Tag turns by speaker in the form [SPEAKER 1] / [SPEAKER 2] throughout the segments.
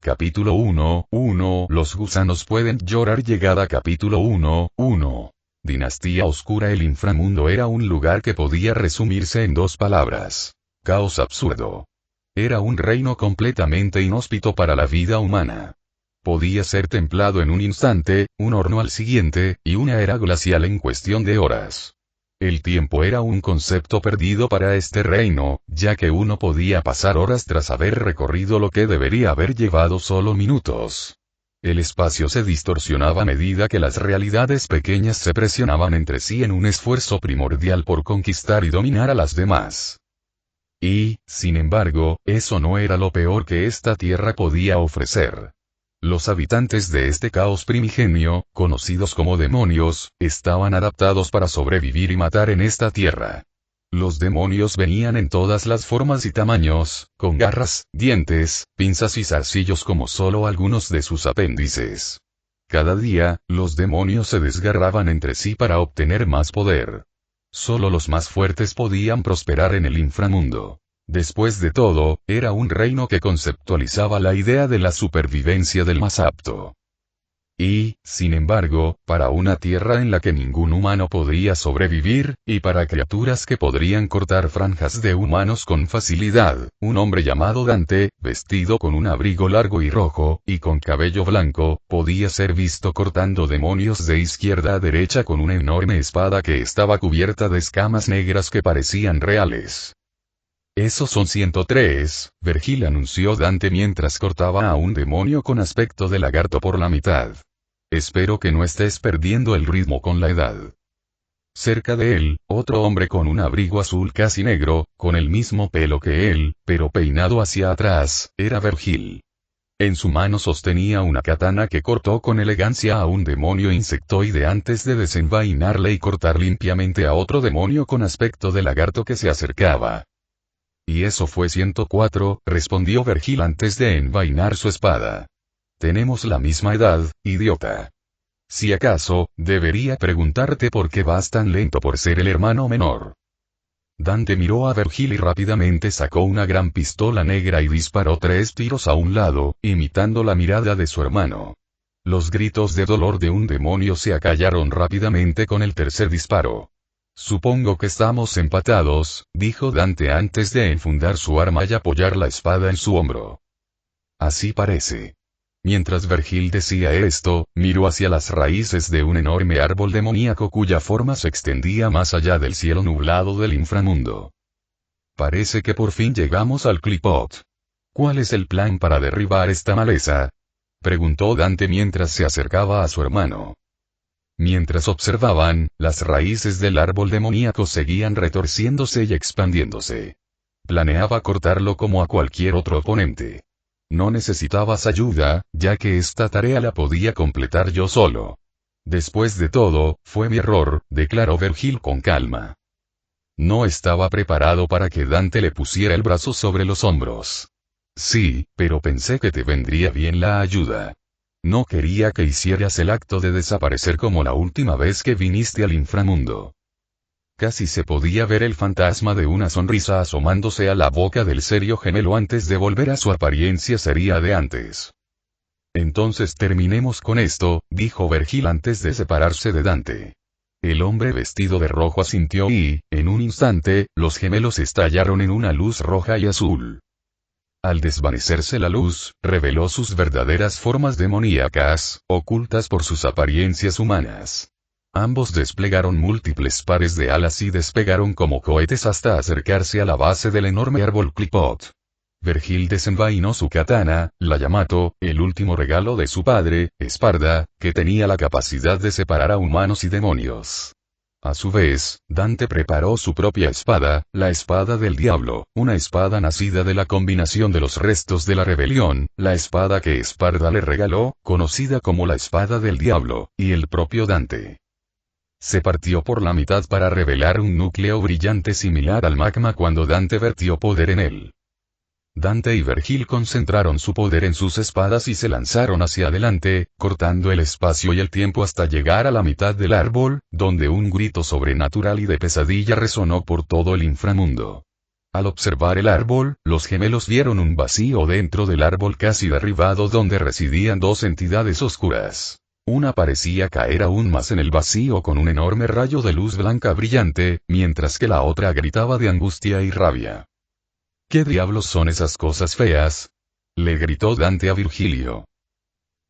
[SPEAKER 1] Capítulo 1:1 Los gusanos pueden llorar. Llegada capítulo 1:1 Dinastía Oscura. El inframundo era un lugar que podía resumirse en dos palabras: caos absurdo. Era un reino completamente inhóspito para la vida humana. Podía ser templado en un instante, un horno al siguiente, y una era glacial en cuestión de horas. El tiempo era un concepto perdido para este reino, ya que uno podía pasar horas tras haber recorrido lo que debería haber llevado solo minutos. El espacio se distorsionaba a medida que las realidades pequeñas se presionaban entre sí en un esfuerzo primordial por conquistar y dominar a las demás. Y, sin embargo, eso no era lo peor que esta tierra podía ofrecer. Los habitantes de este caos primigenio, conocidos como demonios, estaban adaptados para sobrevivir y matar en esta tierra. Los demonios venían en todas las formas y tamaños, con garras, dientes, pinzas y zarcillos como solo algunos de sus apéndices. Cada día, los demonios se desgarraban entre sí para obtener más poder. Solo los más fuertes podían prosperar en el inframundo. Después de todo, era un reino que conceptualizaba la idea de la supervivencia del más apto. Y, sin embargo, para una tierra en la que ningún humano podría sobrevivir, y para criaturas que podrían cortar franjas de humanos con facilidad, un hombre llamado Dante, vestido con un abrigo largo y rojo, y con cabello blanco, podía ser visto cortando demonios de izquierda a derecha con una enorme espada que estaba cubierta de escamas negras que parecían reales. Esos son 103, Vergil anunció Dante mientras cortaba a un demonio con aspecto de lagarto por la mitad. Espero que no estés perdiendo el ritmo con la edad. Cerca de él, otro hombre con un abrigo azul casi negro, con el mismo pelo que él, pero peinado hacia atrás, era Vergil. En su mano sostenía una katana que cortó con elegancia a un demonio insectoide antes de desenvainarle y cortar limpiamente a otro demonio con aspecto de lagarto que se acercaba. Y eso fue 104, respondió Vergil antes de envainar su espada. Tenemos la misma edad, idiota. Si acaso, debería preguntarte por qué vas tan lento por ser el hermano menor. Dante miró a Vergil y rápidamente sacó una gran pistola negra y disparó 3 tiros a un lado, imitando la mirada de su hermano. Los gritos de dolor de un demonio se acallaron rápidamente con el tercer disparo. Supongo que estamos empatados, dijo Dante antes de enfundar su arma y apoyar la espada en su hombro. Así parece. Mientras Vergil decía esto, miró hacia las raíces de un enorme árbol demoníaco cuya forma se extendía más allá del cielo nublado del inframundo. Parece que por fin llegamos al Clipot. ¿Cuál es el plan para derribar esta maleza?, preguntó Dante mientras se acercaba a su hermano. Mientras observaban, las raíces del árbol demoníaco seguían retorciéndose y expandiéndose. Planeaba cortarlo como a cualquier otro oponente. No necesitabas ayuda, ya que esta tarea la podía completar yo solo. Después de todo, fue mi error, declaró Vergil con calma. No estaba preparado para que Dante le pusiera el brazo sobre los hombros. Sí, pero pensé que te vendría bien la ayuda. No quería que hicieras el acto de desaparecer como la última vez que viniste al inframundo. Casi se podía ver el fantasma de una sonrisa asomándose a la boca del serio gemelo antes de volver a su apariencia seria de antes. Entonces terminemos con esto, dijo Vergil antes de separarse de Dante. El hombre vestido de rojo asintió y, en un instante, los gemelos estallaron en una luz roja y azul. Al desvanecerse la luz, reveló sus verdaderas formas demoníacas, ocultas por sus apariencias humanas. Ambos desplegaron múltiples pares de alas y despegaron como cohetes hasta acercarse a la base del enorme árbol Clipot. Vergil desenvainó su katana, la Yamato, el último regalo de su padre, Esparda, que tenía la capacidad de separar a humanos y demonios. A su vez, Dante preparó su propia espada, la espada del diablo, una espada nacida de la combinación de los restos de la rebelión, la espada que Esparda le regaló, conocida como la espada del diablo, y el propio Dante. Se partió por la mitad para revelar un núcleo brillante similar al magma cuando Dante vertió poder en él. Dante y Vergil concentraron su poder en sus espadas y se lanzaron hacia adelante, cortando el espacio y el tiempo hasta llegar a la mitad del árbol, donde un grito sobrenatural y de pesadilla resonó por todo el inframundo. Al observar el árbol, los gemelos vieron un vacío dentro del árbol casi derribado donde residían dos entidades oscuras. Una parecía caer aún más en el vacío con un enorme rayo de luz blanca brillante, mientras que la otra gritaba de angustia y rabia. ¿Qué diablos son esas cosas feas? Le gritó Dante a Virgilio.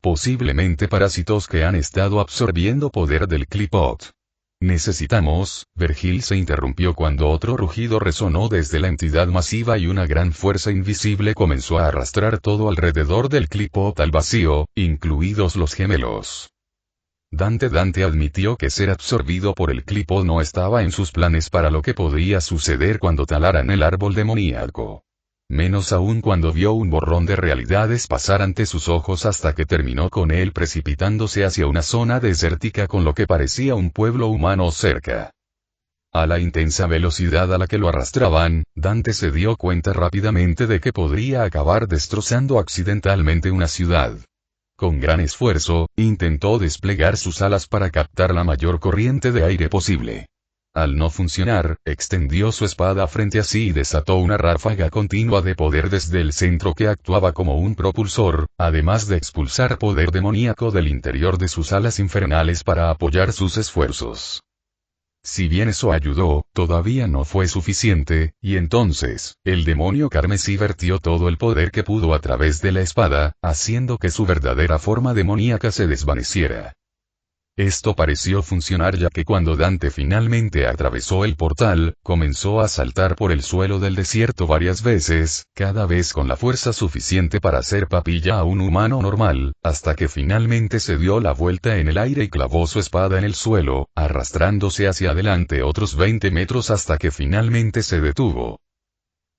[SPEAKER 1] Posiblemente parásitos que han estado absorbiendo poder del Qliphoth. Necesitamos, Virgil se interrumpió cuando otro rugido resonó desde la entidad masiva y una gran fuerza invisible comenzó a arrastrar todo alrededor del Qliphoth al vacío, incluidos los gemelos. Dante admitió que ser absorbido por el Qliphoth no estaba en sus planes para lo que podría suceder cuando talaran el árbol demoníaco. Menos aún cuando vio un borrón de realidades pasar ante sus ojos hasta que terminó con él precipitándose hacia una zona desértica con lo que parecía un pueblo humano cerca. A la intensa velocidad a la que lo arrastraban, Dante se dio cuenta rápidamente de que podría acabar destrozando accidentalmente una ciudad. Con gran esfuerzo, intentó desplegar sus alas para captar la mayor corriente de aire posible. Al no funcionar, extendió su espada frente a sí y desató una ráfaga continua de poder desde el centro que actuaba como un propulsor, además de expulsar poder demoníaco del interior de sus alas infernales para apoyar sus esfuerzos. Si bien eso ayudó, todavía no fue suficiente, y entonces, el demonio carmesí vertió todo el poder que pudo a través de la espada, haciendo que su verdadera forma demoníaca se desvaneciera. Esto pareció funcionar ya que cuando Dante finalmente atravesó el portal, comenzó a saltar por el suelo del desierto varias veces, cada vez con la fuerza suficiente para hacer papilla a un humano normal, hasta que finalmente se dio la vuelta en el aire y clavó su espada en el suelo, arrastrándose hacia adelante otros 20 metros hasta que finalmente se detuvo.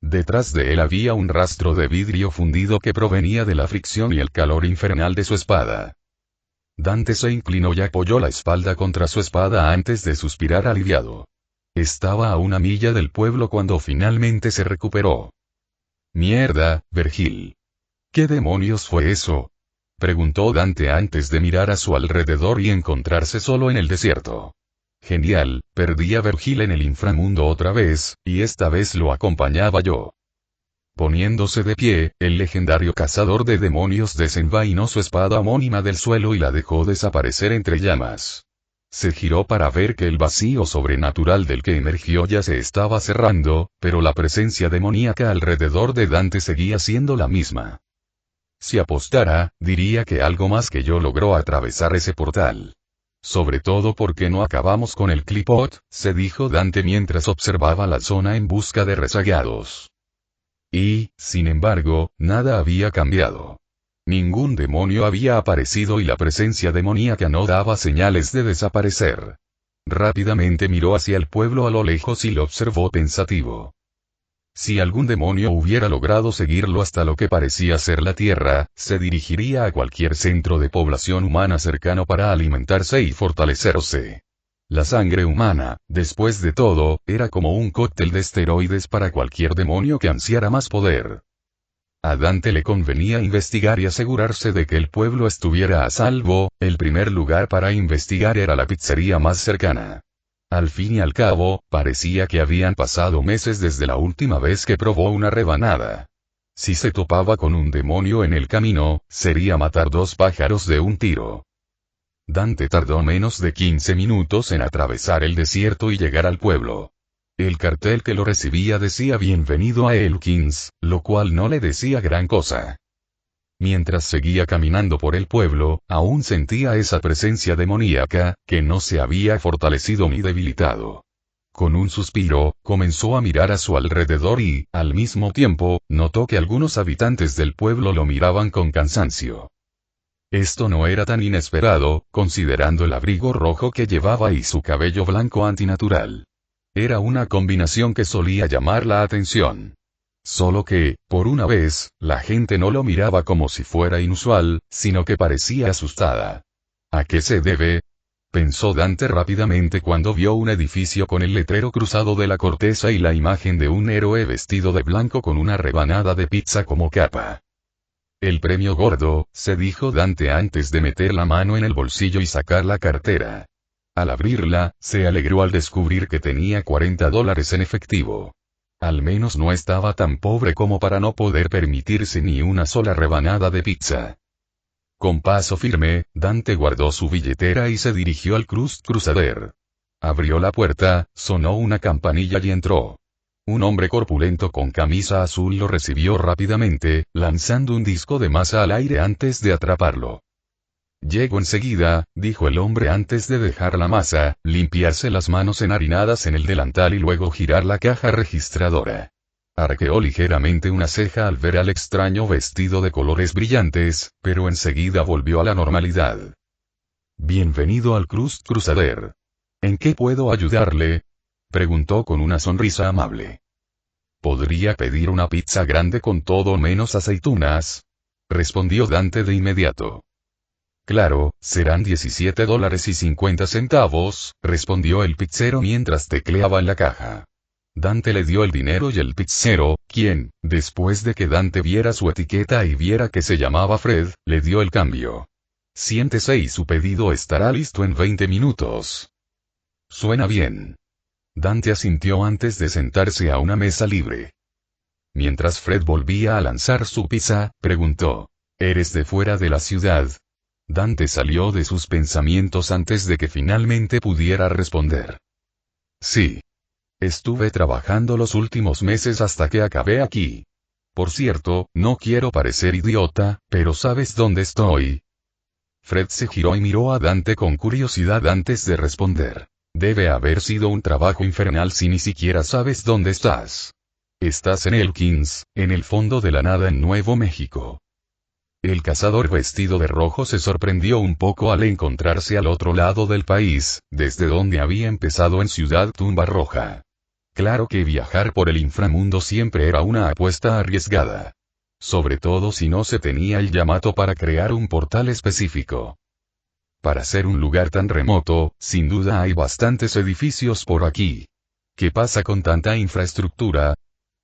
[SPEAKER 1] Detrás de él había un rastro de vidrio fundido que provenía de la fricción y el calor infernal de su espada. Dante se inclinó y apoyó la espalda contra su espada antes de suspirar aliviado. Estaba a una milla del pueblo cuando finalmente se recuperó. «Mierda, Virgil. ¿Qué demonios fue eso?», preguntó Dante antes de mirar a su alrededor y encontrarse solo en el desierto. «Genial, perdí a Virgil en el inframundo otra vez, y esta vez lo acompañaba yo». Poniéndose de pie, el legendario cazador de demonios desenvainó su espada homónima del suelo y la dejó desaparecer entre llamas. Se giró para ver que el vacío sobrenatural del que emergió ya se estaba cerrando, pero la presencia demoníaca alrededor de Dante seguía siendo la misma. Si apostara, diría que algo más que yo logró atravesar ese portal. Sobre todo porque no acabamos con el Qliphoth, se dijo Dante mientras observaba la zona en busca de rezagados. Y, sin embargo, nada había cambiado. Ningún demonio había aparecido y la presencia demoníaca no daba señales de desaparecer. Rápidamente miró hacia el pueblo a lo lejos y lo observó pensativo. Si algún demonio hubiera logrado seguirlo hasta lo que parecía ser la tierra, se dirigiría a cualquier centro de población humana cercano para alimentarse y fortalecerse. La sangre humana, después de todo, era como un cóctel de esteroides para cualquier demonio que ansiara más poder. A Dante le convenía investigar y asegurarse de que el pueblo estuviera a salvo. El primer lugar para investigar era la pizzería más cercana. Al fin y al cabo, parecía que habían pasado meses desde la última vez que probó una rebanada. Si se topaba con un demonio en el camino, sería matar dos pájaros de un tiro. Dante tardó menos de 15 minutos en atravesar el desierto y llegar al pueblo. El cartel que lo recibía decía «Bienvenido a Elkins», lo cual no le decía gran cosa. Mientras seguía caminando por el pueblo, aún sentía esa presencia demoníaca, que no se había fortalecido ni debilitado. Con un suspiro, comenzó a mirar a su alrededor y, al mismo tiempo, notó que algunos habitantes del pueblo lo miraban con cansancio. Esto no era tan inesperado, considerando el abrigo rojo que llevaba y su cabello blanco antinatural. Era una combinación que solía llamar la atención. Solo que, por una vez, la gente no lo miraba como si fuera inusual, sino que parecía asustada. ¿A qué se debe?, pensó Dante rápidamente cuando vio un edificio con el letrero cruzado de la corteza y la imagen de un héroe vestido de blanco con una rebanada de pizza como capa. «El premio gordo», se dijo Dante antes de meter la mano en el bolsillo y sacar la cartera. Al abrirla, se alegró al descubrir que tenía $40 en efectivo. Al menos no estaba tan pobre como para no poder permitirse ni una sola rebanada de pizza. Con paso firme, Dante guardó su billetera y se dirigió al Crust Crusader. Abrió la puerta, sonó una campanilla y entró. Un hombre corpulento con camisa azul lo recibió rápidamente, lanzando un disco de masa al aire antes de atraparlo. «Llego enseguida», dijo el hombre antes de dejar la masa, limpiarse las manos enharinadas en el delantal y luego girar la caja registradora. Arqueó ligeramente una ceja al ver al extraño vestido de colores brillantes, pero enseguida volvió a la normalidad. «Bienvenido al Crust Crusader. ¿En qué puedo ayudarle?», preguntó con una sonrisa amable. «¿Podría pedir una pizza grande con todo menos aceitunas?», respondió Dante de inmediato. «Claro, serán $17.50, respondió el pizzero mientras tecleaba en la caja. Dante le dio el dinero y el pizzero, quien, después de que Dante viera su etiqueta y viera que se llamaba Fred, le dio el cambio. «Siéntese y su pedido estará listo en 20 minutos. «Suena bien». Dante asintió antes de sentarse a una mesa libre. Mientras Fred volvía a lanzar su pizza, preguntó: «¿Eres de fuera de la ciudad?». Dante salió de sus pensamientos antes de que finalmente pudiera responder. «Sí. Estuve trabajando los últimos meses hasta que acabé aquí. Por cierto, no quiero parecer idiota, pero ¿sabes dónde estoy?». Fred se giró y miró a Dante con curiosidad antes de responder. «Debe haber sido un trabajo infernal si ni siquiera sabes dónde estás. Estás en Elkins, en el fondo de la nada en Nuevo México». El cazador vestido de rojo se sorprendió un poco al encontrarse al otro lado del país, desde donde había empezado en Ciudad Tumba Roja. Claro que viajar por el inframundo siempre era una apuesta arriesgada. Sobre todo si no se tenía el Yamato para crear un portal específico. Para ser un lugar tan remoto, sin duda hay bastantes edificios por aquí. ¿Qué pasa con tanta infraestructura?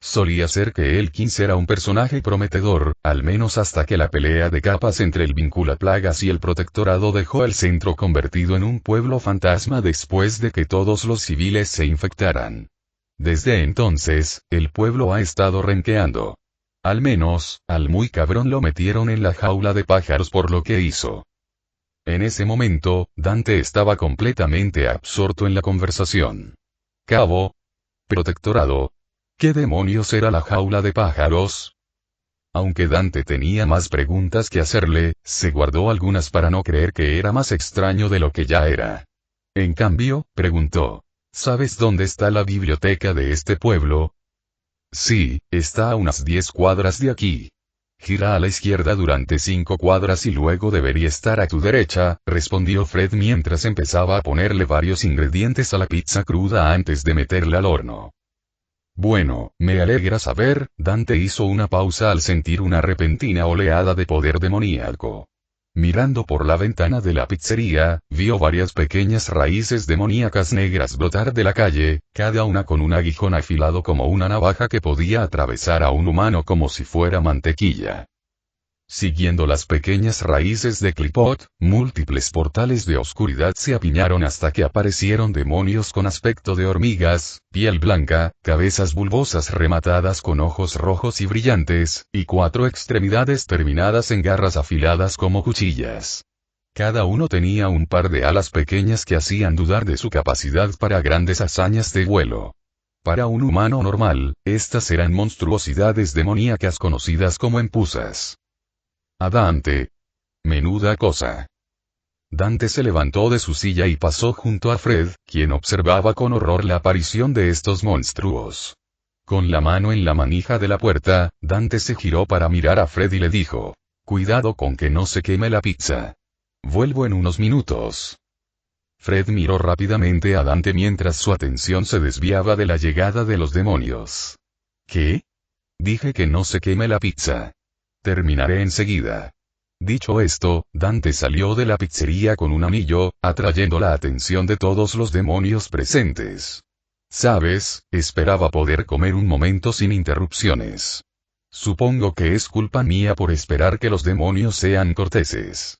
[SPEAKER 1] Solía ser que Elkins era un personaje prometedor, al menos hasta que la pelea de capas entre el Vinculaplagas y el Protectorado dejó el centro convertido en un pueblo fantasma después de que todos los civiles se infectaran. Desde entonces, el pueblo ha estado renqueando. Al menos, al muy cabrón lo metieron en la jaula de pájaros por lo que hizo. En ese momento, Dante estaba completamente absorto en la conversación. «Cabo. Protectorado. ¿Qué demonios era la jaula de pájaros?». Aunque Dante tenía más preguntas que hacerle, se guardó algunas para no creer que era más extraño de lo que ya era. En cambio, preguntó: «¿Sabes dónde está la biblioteca de este pueblo?». «Sí, está a unas 10 cuadras de aquí. Gira a la izquierda durante 5 cuadras y luego debería estar a tu derecha», respondió Fred mientras empezaba a ponerle varios ingredientes a la pizza cruda antes de meterla al horno. «Bueno, me alegra saber», Dante hizo una pausa al sentir una repentina oleada de poder demoníaco. Mirando por la ventana de la pizzería, vio varias pequeñas raíces demoníacas negras brotar de la calle, cada una con un aguijón afilado como una navaja que podía atravesar a un humano como si fuera mantequilla. Siguiendo las pequeñas raíces de Clipot, múltiples portales de oscuridad se apiñaron hasta que aparecieron demonios con aspecto de hormigas, piel blanca, cabezas bulbosas rematadas con ojos rojos y brillantes, y 4 extremidades terminadas en garras afiladas como cuchillas. Cada uno tenía un par de alas pequeñas que hacían dudar de su capacidad para grandes hazañas de vuelo. Para un humano normal, estas eran monstruosidades demoníacas conocidas como empuzas. A Dante. Menuda cosa. Dante se levantó de su silla y pasó junto a Fred, quien observaba con horror la aparición de estos monstruos. Con la mano en la manija de la puerta, Dante se giró para mirar a Fred y le dijo: «Cuidado con que no se queme la pizza. Vuelvo en unos minutos». Fred miró rápidamente a Dante mientras su atención se desviaba de la llegada de los demonios. «¿Qué?». «Dije que no se queme la pizza. Terminaré enseguida». Dicho esto, Dante salió de la pizzería con un anillo, atrayendo la atención de todos los demonios presentes. «¿Sabes?», esperaba poder comer un momento sin interrupciones. «Supongo que es culpa mía por esperar que los demonios sean corteses».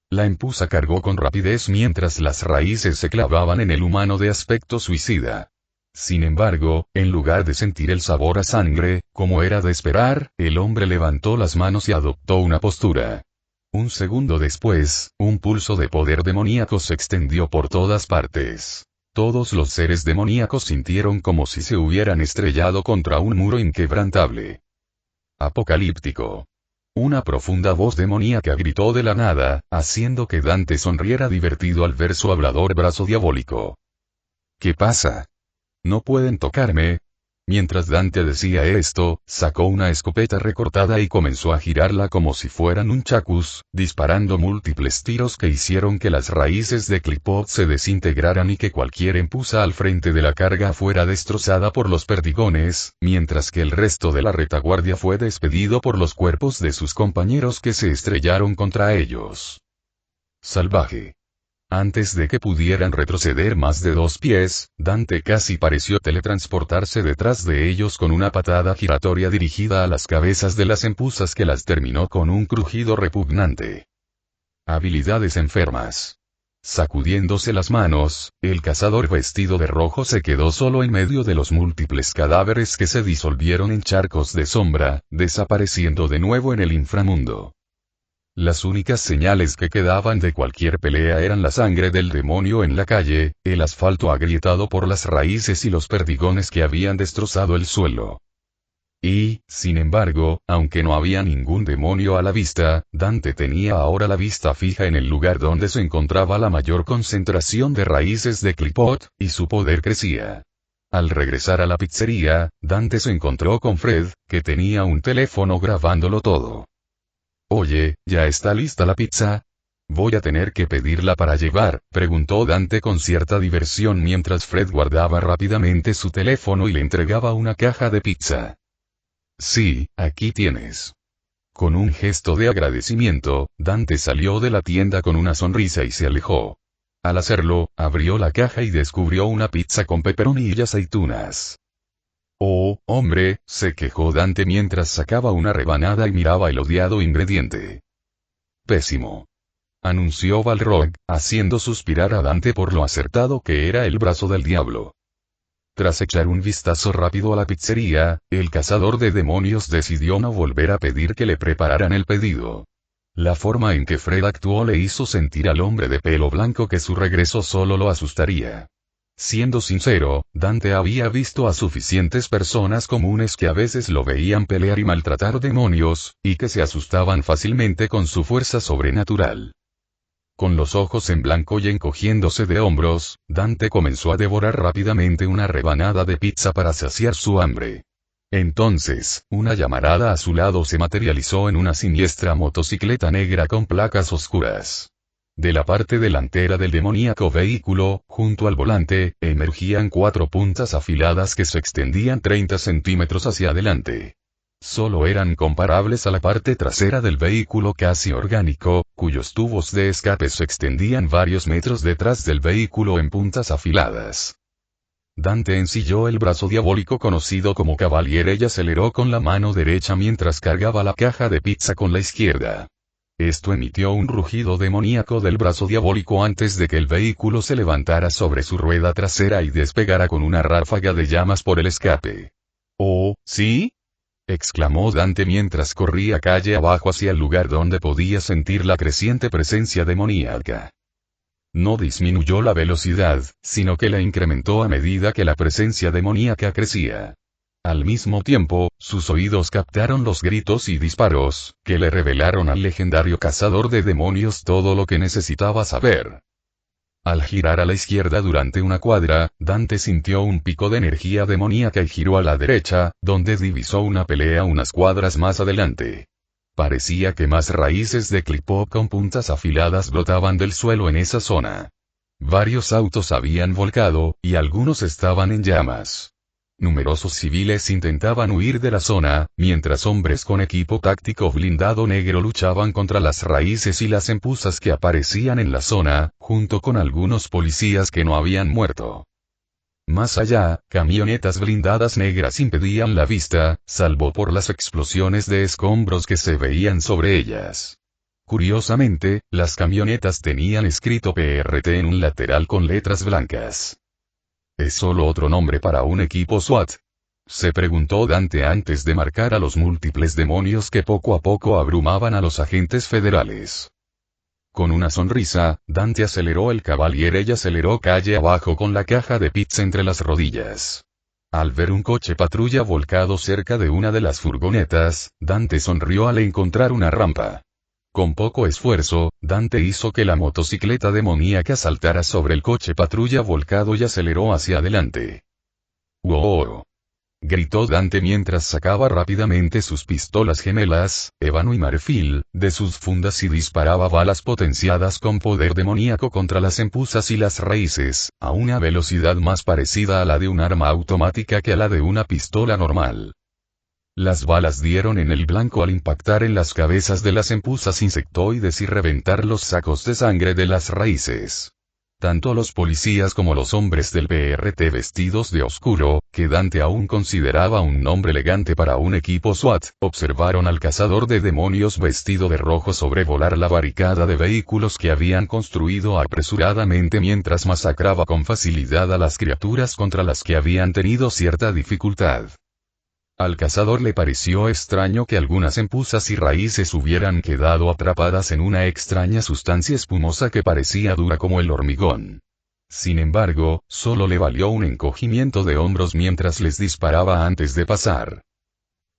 [SPEAKER 1] La empusa cargó con rapidez mientras las raíces se clavaban en el humano de aspecto suicida. Sin embargo, en lugar de sentir el sabor a sangre, como era de esperar, el hombre levantó las manos y adoptó una postura. Un segundo después, un pulso de poder demoníaco se extendió por todas partes. Todos los seres demoníacos sintieron como si se hubieran estrellado contra un muro inquebrantable. Apocalíptico. Una profunda voz demoníaca gritó de la nada, haciendo que Dante sonriera divertido al ver su hablador brazo diabólico. ¿Qué pasa? No pueden tocarme. Mientras Dante decía esto, sacó una escopeta recortada y comenzó a girarla como si fueran un chacus, disparando múltiples tiros que hicieron que las raíces de Clipot se desintegraran y que cualquier empuja al frente de la carga fuera destrozada por los perdigones, mientras que el resto de la retaguardia fue despedido por los cuerpos de sus compañeros que se estrellaron contra ellos. Salvaje. Antes de que pudieran retroceder más de 2 pies, Dante casi pareció teletransportarse detrás de ellos con una patada giratoria dirigida a las cabezas de las empuzas que las terminó con un crujido repugnante. Habilidades enfermas. Sacudiéndose las manos, el cazador vestido de rojo se quedó solo en medio de los múltiples cadáveres que se disolvieron en charcos de sombra, desapareciendo de nuevo en el inframundo. Las únicas señales que quedaban de cualquier pelea eran la sangre del demonio en la calle, el asfalto agrietado por las raíces y los perdigones que habían destrozado el suelo. Y, sin embargo, aunque no había ningún demonio a la vista, Dante tenía ahora la vista fija en el lugar donde se encontraba la mayor concentración de raíces de Clipot, y su poder crecía. Al regresar a la pizzería, Dante se encontró con Fred, que tenía un teléfono grabándolo todo. Oye, ¿ya está lista la pizza? Voy a tener que pedirla para llevar, preguntó Dante con cierta diversión mientras Fred guardaba rápidamente su teléfono y le entregaba una caja de pizza. Sí, aquí tienes. Con un gesto de agradecimiento, Dante salió de la tienda con una sonrisa y se alejó. Al hacerlo, abrió la caja y descubrió una pizza con pepperoni y aceitunas. Oh, hombre, se quejó Dante mientras sacaba una rebanada y miraba el odiado ingrediente. Pésimo. Anunció Balrog, haciendo suspirar a Dante por lo acertado que era el brazo del diablo. Tras echar un vistazo rápido a la pizzería, el cazador de demonios decidió no volver a pedir que le prepararan el pedido. La forma en que Fred actuó le hizo sentir al hombre de pelo blanco que su regreso solo lo asustaría. Siendo sincero, Dante había visto a suficientes personas comunes que a veces lo veían pelear y maltratar demonios, y que se asustaban fácilmente con su fuerza sobrenatural. Con los ojos en blanco y encogiéndose de hombros, Dante comenzó a devorar rápidamente una rebanada de pizza para saciar su hambre. Entonces, una llamarada a su lado se materializó en una siniestra motocicleta negra con placas oscuras. De la parte delantera del demoníaco vehículo, junto al volante, emergían 4 puntas afiladas que se extendían 30 centímetros hacia adelante. Solo eran comparables a la parte trasera del vehículo casi orgánico, cuyos tubos de escape se extendían varios metros detrás del vehículo en puntas afiladas. Dante ensilló el brazo diabólico conocido como Cavaliere y aceleró con la mano derecha mientras cargaba la caja de pizza con la izquierda. Esto emitió un rugido demoníaco del brazo diabólico antes de que el vehículo se levantara sobre su rueda trasera y despegara con una ráfaga de llamas por el escape. «¿Oh, sí?», exclamó Dante mientras corría calle abajo hacia el lugar donde podía sentir la creciente presencia demoníaca. No disminuyó la velocidad, sino que la incrementó a medida que la presencia demoníaca crecía. Al mismo tiempo, sus oídos captaron los gritos y disparos, que le revelaron al legendario cazador de demonios todo lo que necesitaba saber. Al girar a la izquierda durante una cuadra, Dante sintió un pico de energía demoníaca y giró a la derecha, donde divisó una pelea unas cuadras más adelante. Parecía que más raíces de Clipot con puntas afiladas brotaban del suelo en esa zona. Varios autos habían volcado, y algunos estaban en llamas. Numerosos civiles intentaban huir de la zona, mientras hombres con equipo táctico blindado negro luchaban contra las raíces y las empuzas que aparecían en la zona, junto con algunos policías que no habían muerto. Más allá, camionetas blindadas negras impedían la vista, salvo por las explosiones de escombros que se veían sobre ellas. Curiosamente, las camionetas tenían escrito PRT en un lateral con letras blancas. ¿Es solo otro nombre para un equipo SWAT? Se preguntó Dante antes de marcar a los múltiples demonios que poco a poco abrumaban a los agentes federales. Con una sonrisa, Dante aceleró el Cavaliere y aceleró calle abajo con la caja de pizza entre las rodillas. Al ver un coche patrulla volcado cerca de una de las furgonetas, Dante sonrió al encontrar una rampa. Con poco esfuerzo, Dante hizo que la motocicleta demoníaca saltara sobre el coche patrulla volcado y aceleró hacia adelante. ¡Wow! Gritó Dante mientras sacaba rápidamente sus pistolas gemelas, ébano y marfil, de sus fundas y disparaba balas potenciadas con poder demoníaco contra las empuzas y las raíces, a una velocidad más parecida a la de un arma automática que a la de una pistola normal. Las balas dieron en el blanco al impactar en las cabezas de las empuzas insectoides y reventar los sacos de sangre de las raíces. Tanto los policías como los hombres del PRT vestidos de oscuro, que Dante aún consideraba un nombre elegante para un equipo SWAT, observaron al cazador de demonios vestido de rojo sobrevolar la barricada de vehículos que habían construido apresuradamente mientras masacraba con facilidad a las criaturas contra las que habían tenido cierta dificultad. Al cazador le pareció extraño que algunas empuzas y raíces hubieran quedado atrapadas en una extraña sustancia espumosa que parecía dura como el hormigón. Sin embargo, solo le valió un encogimiento de hombros mientras les disparaba antes de pasar.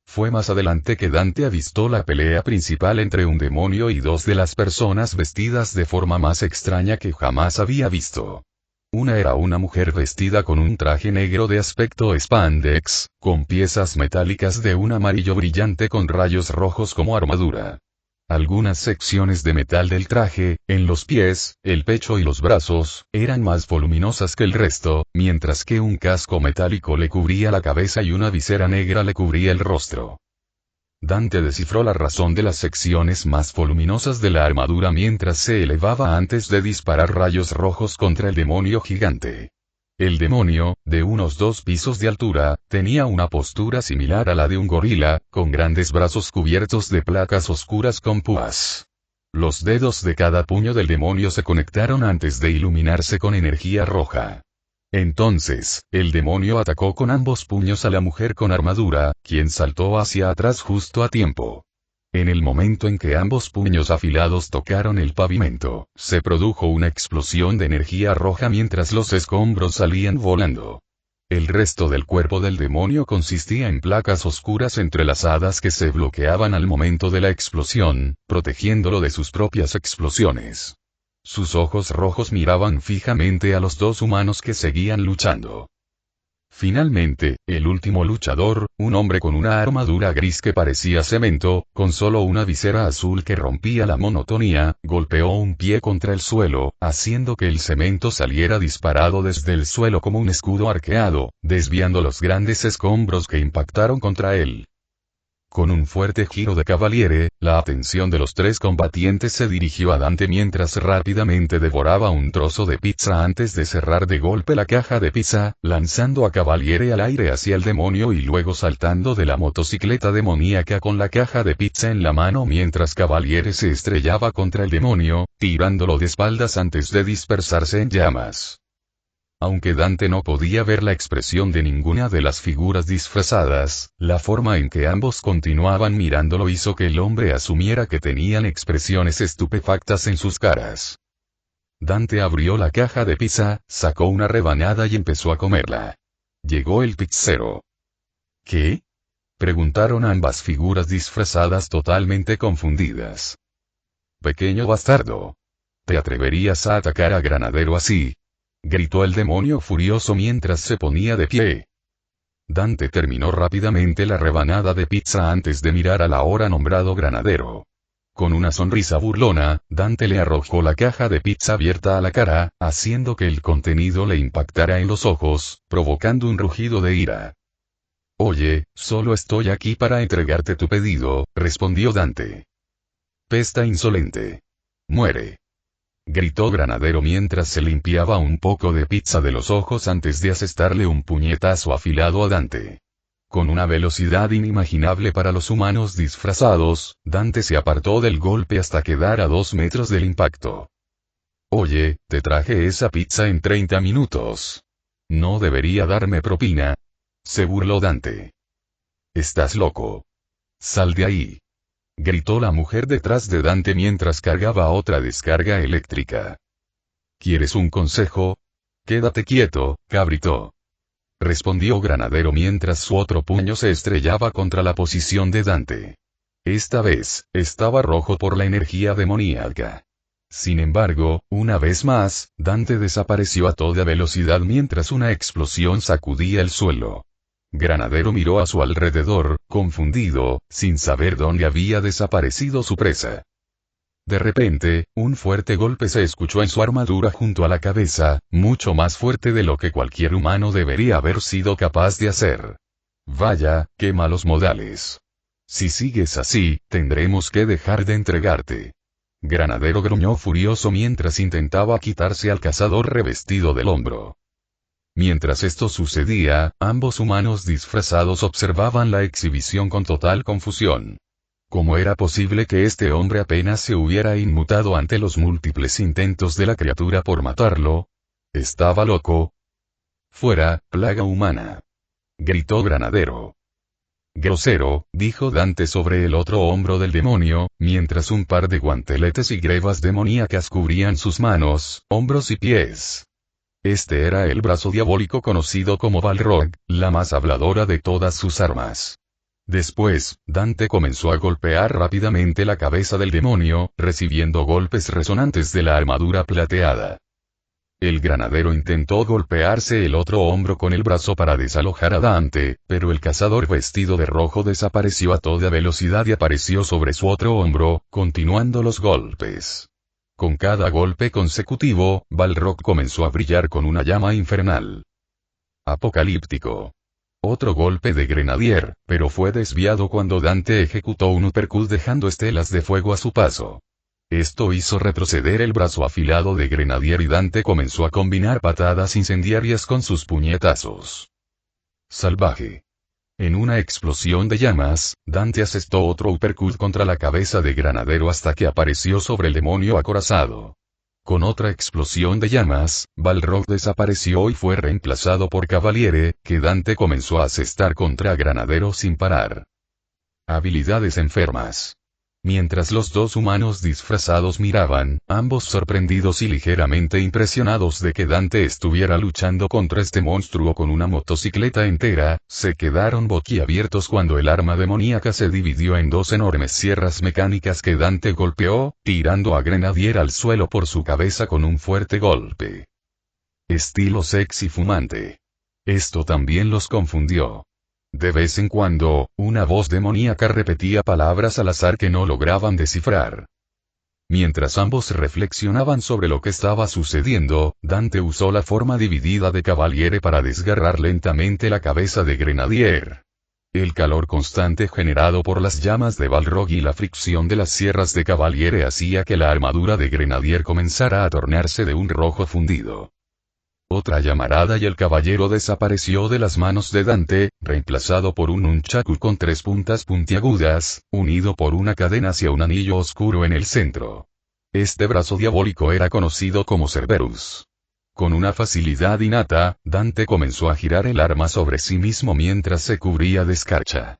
[SPEAKER 1] Fue más adelante que Dante avistó la pelea principal entre un demonio y dos de las personas vestidas de forma más extraña que jamás había visto. Una era una mujer vestida con un traje negro de aspecto spandex, con piezas metálicas de un amarillo brillante con rayos rojos como armadura. Algunas secciones de metal del traje, en los pies, el pecho y los brazos, eran más voluminosas que el resto, mientras que un casco metálico le cubría la cabeza y una visera negra le cubría el rostro. Dante descifró la razón de las secciones más voluminosas de la armadura mientras se elevaba antes de disparar rayos rojos contra el demonio gigante. El demonio, de unos 2 pisos de altura, tenía una postura similar a la de un gorila, con grandes brazos cubiertos de placas oscuras con púas. Los dedos de cada puño del demonio se conectaron antes de iluminarse con energía roja. Entonces, el demonio atacó con ambos puños a la mujer con armadura, quien saltó hacia atrás justo a tiempo. En el momento en que ambos puños afilados tocaron el pavimento, se produjo una explosión de energía roja mientras los escombros salían volando. El resto del cuerpo del demonio consistía en placas oscuras entrelazadas que se bloqueaban al momento de la explosión, protegiéndolo de sus propias explosiones. Sus ojos rojos miraban fijamente a los dos humanos que seguían luchando. Finalmente, el último luchador, un hombre con una armadura gris que parecía cemento, con solo una visera azul que rompía la monotonía, golpeó un pie contra el suelo, haciendo que el cemento saliera disparado desde el suelo como un escudo arqueado, desviando los grandes escombros que impactaron contra él. Con un fuerte giro de Cavaliere, la atención de los 3 combatientes se dirigió a Dante mientras rápidamente devoraba un trozo de pizza antes de cerrar de golpe la caja de pizza, lanzando a Cavaliere al aire hacia el demonio y luego saltando de la motocicleta demoníaca con la caja de pizza en la mano mientras Cavaliere se estrellaba contra el demonio, tirándolo de espaldas antes de dispersarse en llamas. Aunque Dante no podía ver la expresión de ninguna de las figuras disfrazadas, la forma en que ambos continuaban mirándolo hizo que el hombre asumiera que tenían expresiones estupefactas en sus caras. Dante abrió la caja de pizza, sacó una rebanada y empezó a comerla. Llegó el pizzero. ¿Qué? Preguntaron ambas figuras disfrazadas totalmente confundidas. Pequeño bastardo. ¿Te atreverías a atacar a Granadero así? Gritó el demonio furioso mientras se ponía de pie. Dante terminó rápidamente la rebanada de pizza antes de mirar al ahora nombrado Granadero. Con una sonrisa burlona, Dante le arrojó la caja de pizza abierta a la cara, haciendo que el contenido le impactara en los ojos, provocando un rugido de ira. Oye, solo estoy aquí para entregarte tu pedido, respondió Dante. Pesta insolente. Muere. Gritó Granadero mientras se limpiaba un poco de pizza de los ojos antes de asestarle un puñetazo afilado a Dante. Con una velocidad inimaginable para los humanos disfrazados, Dante se apartó del golpe hasta quedar a 2 metros del impacto. Oye, te traje esa pizza en 30 minutos. No debería darme propina. Se burló Dante. Estás loco. Sal de ahí. Gritó la mujer detrás de Dante mientras cargaba otra descarga eléctrica. ¿Quieres un consejo? Quédate quieto, cabrito. Respondió Granadero mientras su otro puño se estrellaba contra la posición de Dante. Esta vez, estaba rojo por la energía demoníaca. Sin embargo, una vez más, Dante desapareció a toda velocidad mientras una explosión sacudía el suelo. Granadero miró a su alrededor, confundido, sin saber dónde había desaparecido su presa. De repente, un fuerte golpe se escuchó en su armadura junto a la cabeza, mucho más fuerte de lo que cualquier humano debería haber sido capaz de hacer. Vaya, qué malos modales. Si sigues así, tendremos que dejar de entregarte. Granadero gruñó furioso mientras intentaba quitarse al cazador revestido del hombro. Mientras esto sucedía, ambos humanos disfrazados observaban la exhibición con total confusión. ¿Cómo era posible que este hombre apenas se hubiera inmutado ante los múltiples intentos de la criatura por matarlo? ¿Estaba loco? Fuera, plaga humana. Gritó Granadero. Grosero, dijo Dante sobre el otro hombro del demonio, mientras un par de guanteletes y grebas demoníacas cubrían sus manos, hombros y pies. Este era el brazo diabólico conocido como Balrog, la más habladora de todas sus armas. Después, Dante comenzó a golpear rápidamente la cabeza del demonio, recibiendo golpes resonantes de la armadura plateada. El granadero intentó golpearse el otro hombro con el brazo para desalojar a Dante, pero el cazador vestido de rojo desapareció a toda velocidad y apareció sobre su otro hombro, continuando los golpes. Con cada golpe consecutivo, Balrog comenzó a brillar con una llama infernal. Apocalíptico. Otro golpe de Grenadier, pero fue desviado cuando Dante ejecutó un uppercut dejando estelas de fuego a su paso. Esto hizo retroceder el brazo afilado de Grenadier y Dante comenzó a combinar patadas incendiarias con sus puñetazos. Salvaje. En una explosión de llamas, Dante asestó otro uppercut contra la cabeza de Granadero hasta que apareció sobre el demonio acorazado. Con otra explosión de llamas, Balrog desapareció y fue reemplazado por Cavaliere, que Dante comenzó a asestar contra Granadero sin parar. Habilidades enfermas. Mientras los dos humanos disfrazados miraban, ambos sorprendidos y ligeramente impresionados de que Dante estuviera luchando contra este monstruo con una motocicleta entera, se quedaron boquiabiertos cuando el arma demoníaca se dividió en dos enormes sierras mecánicas que Dante golpeó, tirando a Grenadier al suelo por su cabeza con un fuerte golpe. Estilo sexy fumante. Esto también los confundió. De vez en cuando, una voz demoníaca repetía palabras al azar que no lograban descifrar. Mientras ambos reflexionaban sobre lo que estaba sucediendo, Dante usó la forma dividida de Cavaliere para desgarrar lentamente la cabeza de Grenadier. El calor constante generado por las llamas de Balrog y la fricción de las sierras de Cavaliere hacía que la armadura de Grenadier comenzara a tornarse de un rojo fundido. Otra llamarada y el caballero desapareció de las manos de Dante, reemplazado por un nunchaku con 3 puntas puntiagudas, unido por una cadena hacia un anillo oscuro en el centro. Este brazo diabólico era conocido como Cerberus. Con una facilidad innata, Dante comenzó a girar el arma sobre sí mismo mientras se cubría de escarcha.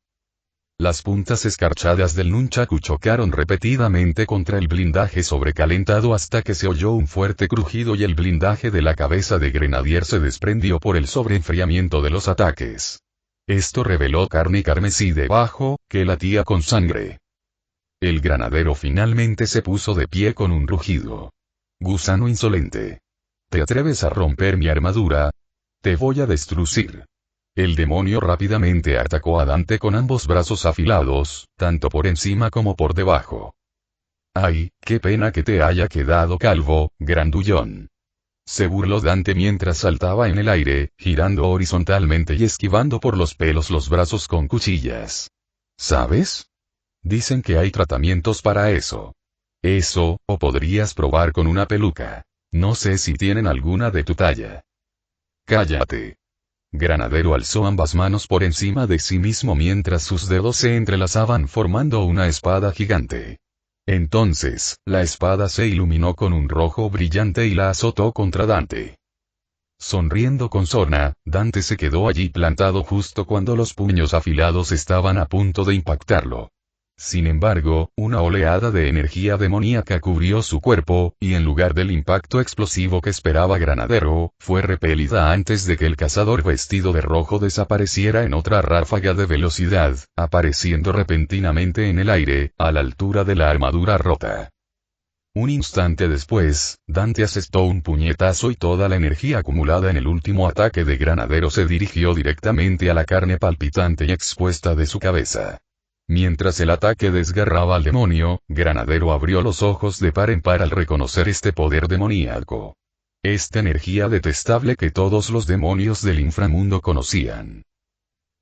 [SPEAKER 1] Las puntas escarchadas del nunchaku chocaron repetidamente contra el blindaje sobrecalentado hasta que se oyó un fuerte crujido y el blindaje de la cabeza de Grenadier se desprendió por el sobreenfriamiento de los ataques. Esto reveló carne carmesí debajo, que latía con sangre. El granadero finalmente se puso de pie con un rugido. Gusano insolente. ¿Te atreves a romper mi armadura? Te voy a destruir. El demonio rápidamente atacó a Dante con ambos brazos afilados, tanto por encima como por debajo. ¡Ay, qué pena que te haya quedado calvo, grandullón! Se burló Dante mientras saltaba en el aire, girando horizontalmente y esquivando por los pelos los brazos con cuchillas. ¿Sabes? Dicen que hay tratamientos para eso. Eso, o podrías probar con una peluca. No sé si tienen alguna de tu talla. ¡Cállate! Granadero alzó ambas manos por encima de sí mismo mientras sus dedos se entrelazaban formando una espada gigante. Entonces, la espada se iluminó con un rojo brillante y la azotó contra Dante. Sonriendo con sorna, Dante se quedó allí plantado justo cuando los puños afilados estaban a punto de impactarlo. Sin embargo, una oleada de energía demoníaca cubrió su cuerpo, y en lugar del impacto explosivo que esperaba Granadero, fue repelida antes de que el cazador vestido de rojo desapareciera en otra ráfaga de velocidad, apareciendo repentinamente en el aire, a la altura de la armadura rota. Un instante después, Dante asestó un puñetazo y toda la energía acumulada en el último ataque de Granadero se dirigió directamente a la carne palpitante y expuesta de su cabeza. Mientras el ataque desgarraba al demonio, Granadero abrió los ojos de par en par al reconocer este poder demoníaco. Esta energía detestable que todos los demonios del inframundo conocían.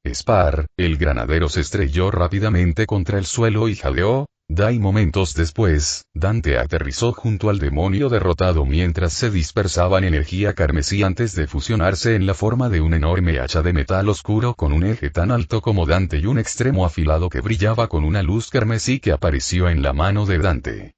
[SPEAKER 1] Spar, el granadero se estrelló rápidamente contra el suelo y jadeó. Y momentos después, Dante aterrizó junto al demonio derrotado mientras se dispersaba en energía carmesí antes de fusionarse en la forma de un enorme hacha de metal oscuro con un eje tan alto como Dante y un extremo afilado que brillaba con una luz carmesí que apareció en la mano de Dante.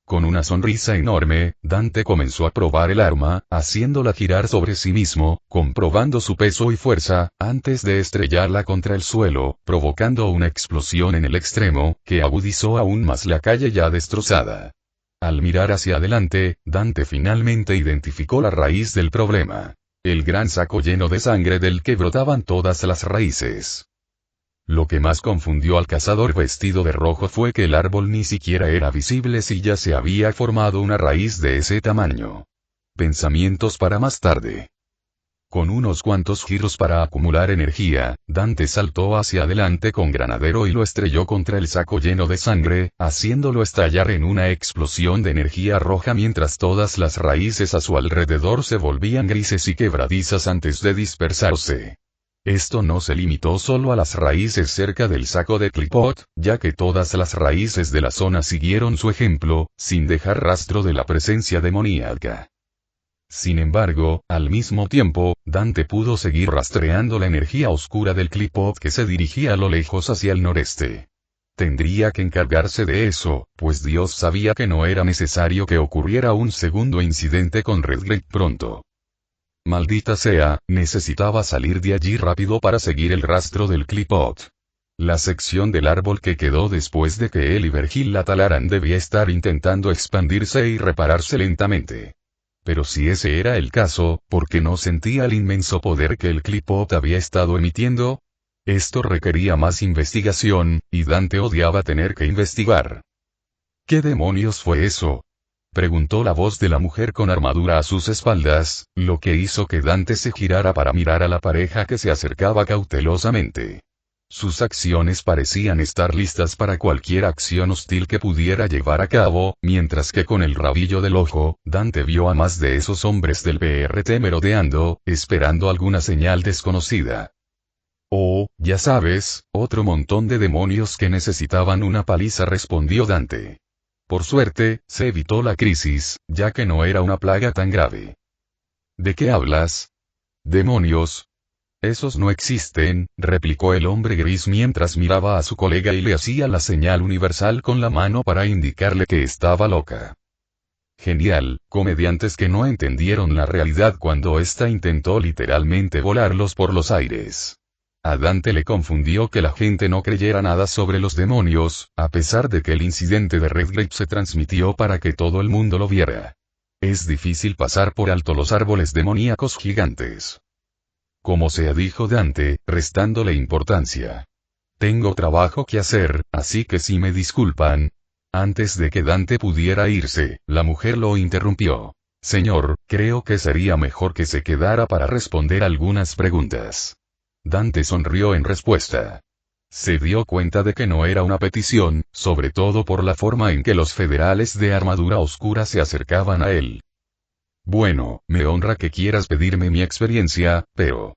[SPEAKER 1] Con una sonrisa enorme, Dante comenzó a probar el arma, haciéndola girar sobre sí mismo, comprobando su peso y fuerza, antes de estrellarla contra el suelo, provocando una explosión en el extremo, que agudizó aún más la calle ya destrozada. Al mirar hacia adelante, Dante finalmente identificó la raíz del problema. El gran saco lleno de sangre del que brotaban todas las raíces. Lo que más confundió al cazador vestido de rojo fue que el árbol ni siquiera era visible si ya se había formado una raíz de ese tamaño. Pensamientos para más tarde. Con unos cuantos giros para acumular energía, Dante saltó hacia adelante con Granadero y lo estrelló contra el saco lleno de sangre, haciéndolo estallar en una explosión de energía roja mientras todas las raíces a su alrededor se volvían grises y quebradizas antes de dispersarse. Esto no se limitó solo a las raíces cerca del saco de Clipot, ya que todas las raíces de la zona siguieron su ejemplo, sin dejar rastro de la presencia demoníaca. Sin embargo, al mismo tiempo, Dante pudo seguir rastreando la energía oscura del Clipot que se dirigía a lo lejos hacia el noreste. Tendría que encargarse de eso, pues Dios sabía que no era necesario que ocurriera un segundo incidente con Redgrave pronto. Maldita sea, necesitaba salir de allí rápido para seguir el rastro del Clipot. La sección del árbol que quedó después de que él y Vergil la talaran debía estar intentando expandirse y repararse lentamente. Pero si ese era el caso, ¿por qué no sentía el inmenso poder que el Clipot había estado emitiendo? Esto requería más investigación, y Dante odiaba tener que investigar. ¿Qué demonios fue eso? Preguntó la voz de la mujer con armadura a sus espaldas, lo que hizo que Dante se girara para mirar a la pareja que se acercaba cautelosamente. Sus acciones parecían estar listas para cualquier acción hostil que pudiera llevar a cabo, mientras que con el rabillo del ojo, Dante vio a más de esos hombres del PRT merodeando, esperando alguna señal desconocida. Oh, ya sabes, otro montón de demonios que necesitaban una paliza, respondió Dante. Por suerte, se evitó la crisis, ya que no era una plaga tan grave. ¿De qué hablas? ¿Demonios? Esos no existen, replicó el hombre gris mientras miraba a su colega y le hacía la señal universal con la mano para indicarle que estaba loca. Genial, comediantes que no entendieron la realidad cuando ésta intentó literalmente volarlos por los aires. A Dante le confundió que la gente no creyera nada sobre los demonios, a pesar de que el incidente de Redgrave se transmitió para que todo el mundo lo viera. Es difícil pasar por alto los árboles demoníacos gigantes. Como sea, dijo Dante, restándole importancia. Tengo trabajo que hacer, así que si me disculpan. Antes de que Dante pudiera irse, la mujer lo interrumpió. Señor, creo que sería mejor que se quedara para responder algunas preguntas. Dante sonrió en respuesta. Se dio cuenta de que no era una petición, sobre todo por la forma en que los federales de armadura oscura se acercaban a él. Bueno, me honra que quieras pedirme mi experiencia, pero...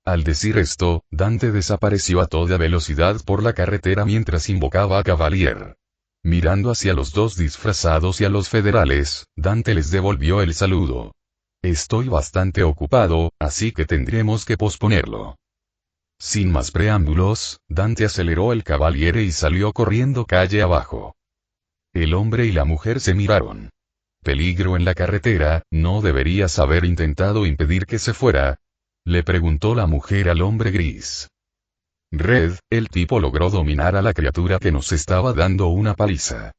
[SPEAKER 1] Al decir esto, Dante desapareció a toda velocidad por la carretera mientras invocaba a Cavalier. Mirando hacia los dos disfrazados y a los federales, Dante les devolvió el saludo. Estoy bastante ocupado, así que tendremos que posponerlo. Sin más preámbulos, Dante aceleró el Cavaliere y salió corriendo calle abajo. El hombre y la mujer se miraron. peligro en la carretera, ¿no deberías haber intentado impedir que se fuera? Le preguntó la mujer al hombre gris. Red, el tipo logró dominar a la criatura que nos estaba dando una paliza.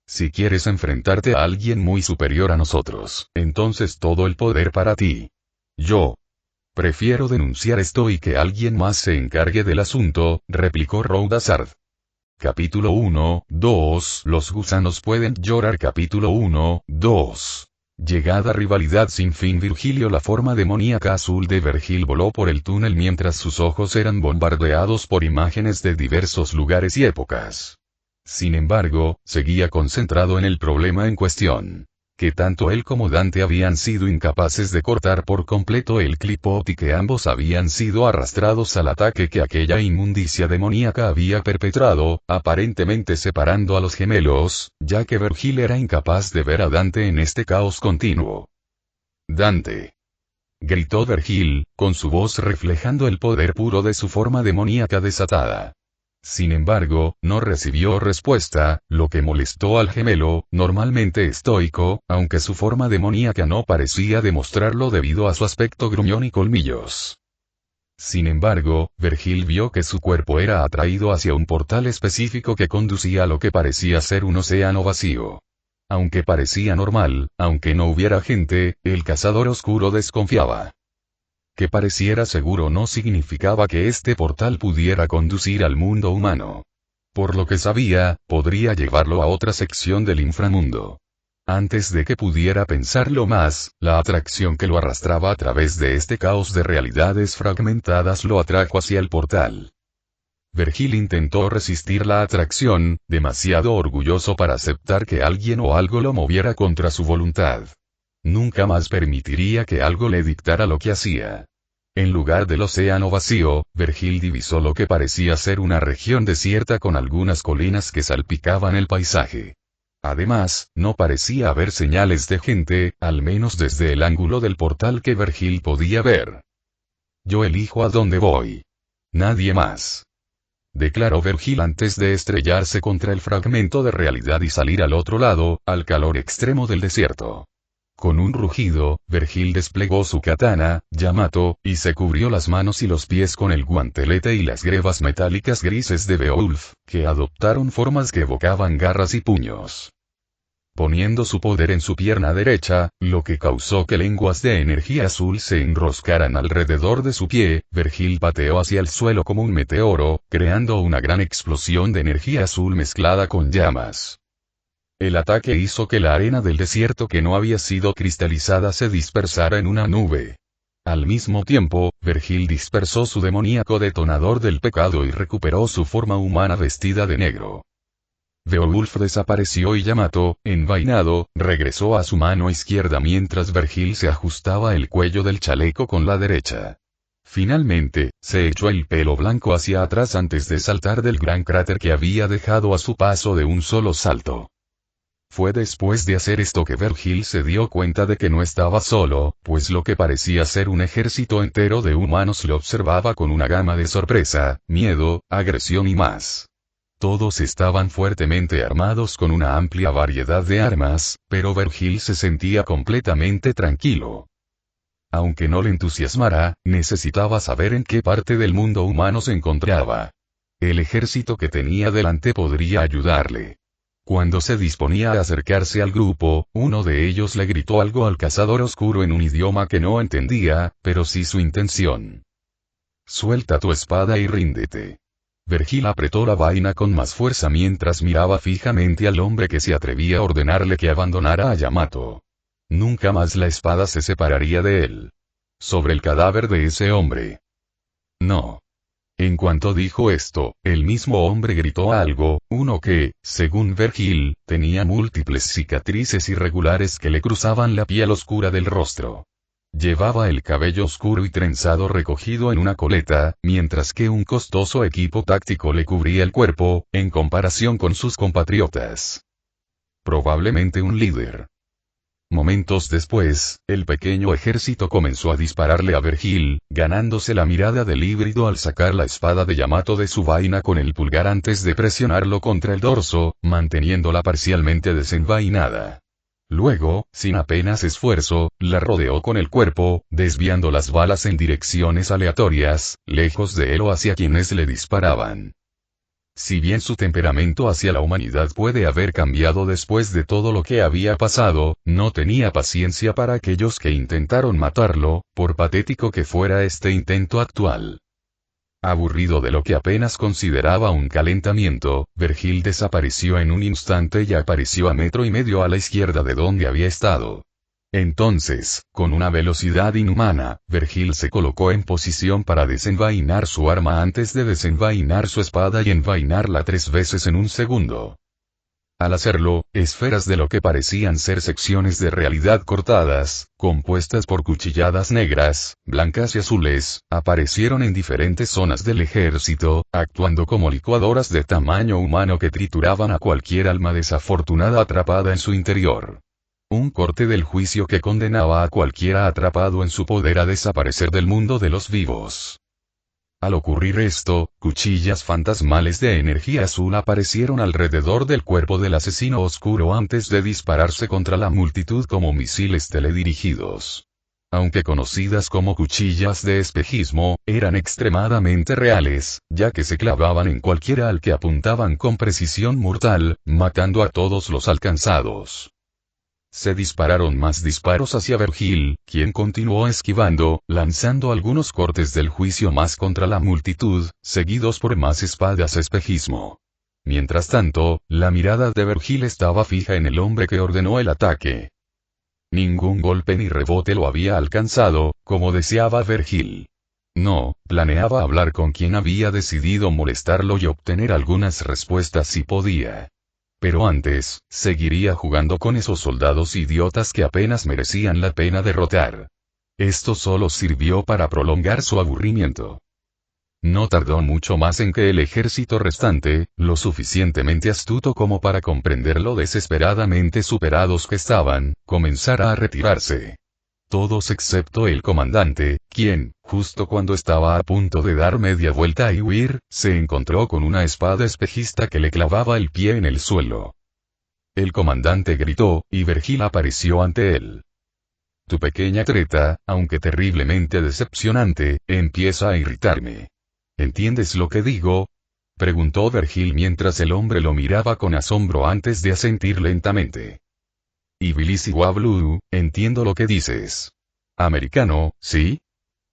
[SPEAKER 1] Si quieres enfrentarte a alguien muy superior a nosotros, entonces todo el poder para ti. Yo prefiero denunciar esto y que alguien más se encargue del asunto, replicó Roudazard. Capítulo 1, 2. Los gusanos pueden llorar. Capítulo 1, 2. Llegada rivalidad sin fin. Virgilio. La forma demoníaca azul de Vergil voló por el túnel mientras sus ojos eran bombardeados por imágenes de diversos lugares y épocas. Sin embargo, seguía concentrado en el problema en cuestión. Que tanto él como Dante habían sido incapaces de cortar por completo el clipot y que ambos habían sido arrastrados al ataque que aquella inmundicia demoníaca había perpetrado, aparentemente separando a los gemelos, ya que Vergil era incapaz de ver a Dante en este caos continuo. Dante, gritó Vergil, con su voz reflejando el poder puro de su forma demoníaca desatada. Sin embargo, no recibió respuesta, lo que molestó al gemelo, normalmente estoico, aunque su forma demoníaca no parecía demostrarlo debido a su aspecto gruñón y colmillos. Sin embargo, Vergil vio que su cuerpo era atraído hacia un portal específico que conducía a lo que parecía ser un océano vacío. Aunque parecía normal, aunque no hubiera gente, el cazador oscuro desconfiaba. Que pareciera seguro no significaba que este portal pudiera conducir al mundo humano. Por lo que sabía, podría llevarlo a otra sección del inframundo. Antes de que pudiera pensarlo más, la atracción que lo arrastraba a través de este caos de realidades fragmentadas lo atrajo hacia el portal. Vergil intentó resistir la atracción, demasiado orgulloso para aceptar que alguien o algo lo moviera contra su voluntad. Nunca más permitiría que algo le dictara lo que hacía. En lugar del océano vacío, Vergil divisó lo que parecía ser una región desierta con algunas colinas que salpicaban el paisaje. Además, no parecía haber señales de gente, al menos desde el ángulo del portal que Vergil podía ver. Yo elijo a dónde voy. Nadie más. Declaró Vergil antes de estrellarse contra el fragmento de realidad y salir al otro lado, al calor extremo del desierto. Con un rugido, Vergil desplegó su katana, Yamato, y se cubrió las manos y los pies con el guantelete y las grebas metálicas grises de Beowulf, que adoptaron formas que evocaban garras y puños. Poniendo su poder en su pierna derecha, lo que causó que lenguas de energía azul se enroscaran alrededor de su pie, Vergil pateó hacia el suelo como un meteoro, creando una gran explosión de energía azul mezclada con llamas. El ataque hizo que la arena del desierto que no había sido cristalizada se dispersara en una nube. Al mismo tiempo, Vergil dispersó su demoníaco detonador del pecado y recuperó su forma humana vestida de negro. Beowulf desapareció y Yamato, envainado, regresó a su mano izquierda mientras Vergil se ajustaba el cuello del chaleco con la derecha. Finalmente, se echó el pelo blanco hacia atrás antes de saltar del gran cráter que había dejado a su paso de un solo salto. Fue después de hacer esto que Vergil se dio cuenta de que no estaba solo, pues lo que parecía ser un ejército entero de humanos lo observaba con una gama de sorpresa, miedo, agresión y más. Todos estaban fuertemente armados con una amplia variedad de armas, pero Vergil se sentía completamente tranquilo. Aunque no le entusiasmara, necesitaba saber en qué parte del mundo humano se encontraba. El ejército que tenía delante podría ayudarle. Cuando se disponía a acercarse al grupo, uno de ellos le gritó algo al cazador oscuro en un idioma que no entendía, pero sí su intención. Suelta tu espada y ríndete. Vergil apretó la vaina con más fuerza mientras miraba fijamente al hombre que se atrevía a ordenarle que abandonara a Yamato. Nunca más la espada se separaría de él. Sobre el cadáver de ese hombre. No. En cuanto dijo esto, el mismo hombre gritó algo, uno que, según Vergil, tenía múltiples cicatrices irregulares que le cruzaban la piel oscura del rostro. Llevaba el cabello oscuro y trenzado recogido en una coleta, mientras que un costoso equipo táctico le cubría el cuerpo, en comparación con sus compatriotas. Probablemente un líder. Momentos después, el pequeño ejército comenzó a dispararle a Vergil, ganándose la mirada del híbrido al sacar la espada de Yamato de su vaina con el pulgar antes de presionarlo contra el dorso, manteniéndola parcialmente desenvainada. Luego, sin apenas esfuerzo, la rodeó con el cuerpo, desviando las balas en direcciones aleatorias, lejos de él o hacia quienes le disparaban. Si bien su temperamento hacia la humanidad puede haber cambiado después de todo lo que había pasado, no tenía paciencia para aquellos que intentaron matarlo, por patético que fuera este intento actual. Aburrido de lo que apenas consideraba un calentamiento, Vergil desapareció en un instante y apareció a 1,5 metros a la izquierda de donde había estado. Entonces, con una velocidad inhumana, Vergil se colocó en posición para desenvainar su arma antes de desenvainar su espada y envainarla 3 veces en un segundo. Al hacerlo, esferas de lo que parecían ser secciones de realidad cortadas, compuestas por cuchilladas negras, blancas y azules, aparecieron en diferentes zonas del ejército, actuando como licuadoras de tamaño humano que trituraban a cualquier alma desafortunada atrapada en su interior. Un corte del juicio que condenaba a cualquiera atrapado en su poder a desaparecer del mundo de los vivos. Al ocurrir esto, cuchillas fantasmales de energía azul aparecieron alrededor del cuerpo del asesino oscuro antes de dispararse contra la multitud como misiles teledirigidos. Aunque conocidas como cuchillas de espejismo, eran extremadamente reales, ya que se clavaban en cualquiera al que apuntaban con precisión mortal, matando a todos los alcanzados. Se dispararon más disparos hacia Vergil, quien continuó esquivando, lanzando algunos cortes del juicio más contra la multitud, seguidos por más espadas espejismo. Mientras tanto, la mirada de Vergil estaba fija en el hombre que ordenó el ataque. Ningún golpe ni rebote lo había alcanzado, como deseaba Vergil. No, planeaba hablar con quien había decidido molestarlo y obtener algunas respuestas si podía. Pero antes, seguiría jugando con esos soldados idiotas que apenas merecían la pena derrotar. Esto solo sirvió para prolongar su aburrimiento. No tardó mucho más en que el ejército restante, lo suficientemente astuto como para comprender lo desesperadamente superados que estaban, comenzara a retirarse. Todos excepto el comandante, quien, justo cuando estaba a punto de dar media vuelta y huir, se encontró con una espada espejista que le clavaba el pie en el suelo. El comandante gritó, y Vergil apareció ante él. Tu pequeña treta, aunque terriblemente decepcionante, empieza a irritarme. ¿Entiendes lo que digo? Preguntó Vergil mientras el hombre lo miraba con asombro antes de asentir lentamente. Y Bilisi Wablu, entiendo lo que dices. ¿Americano, sí?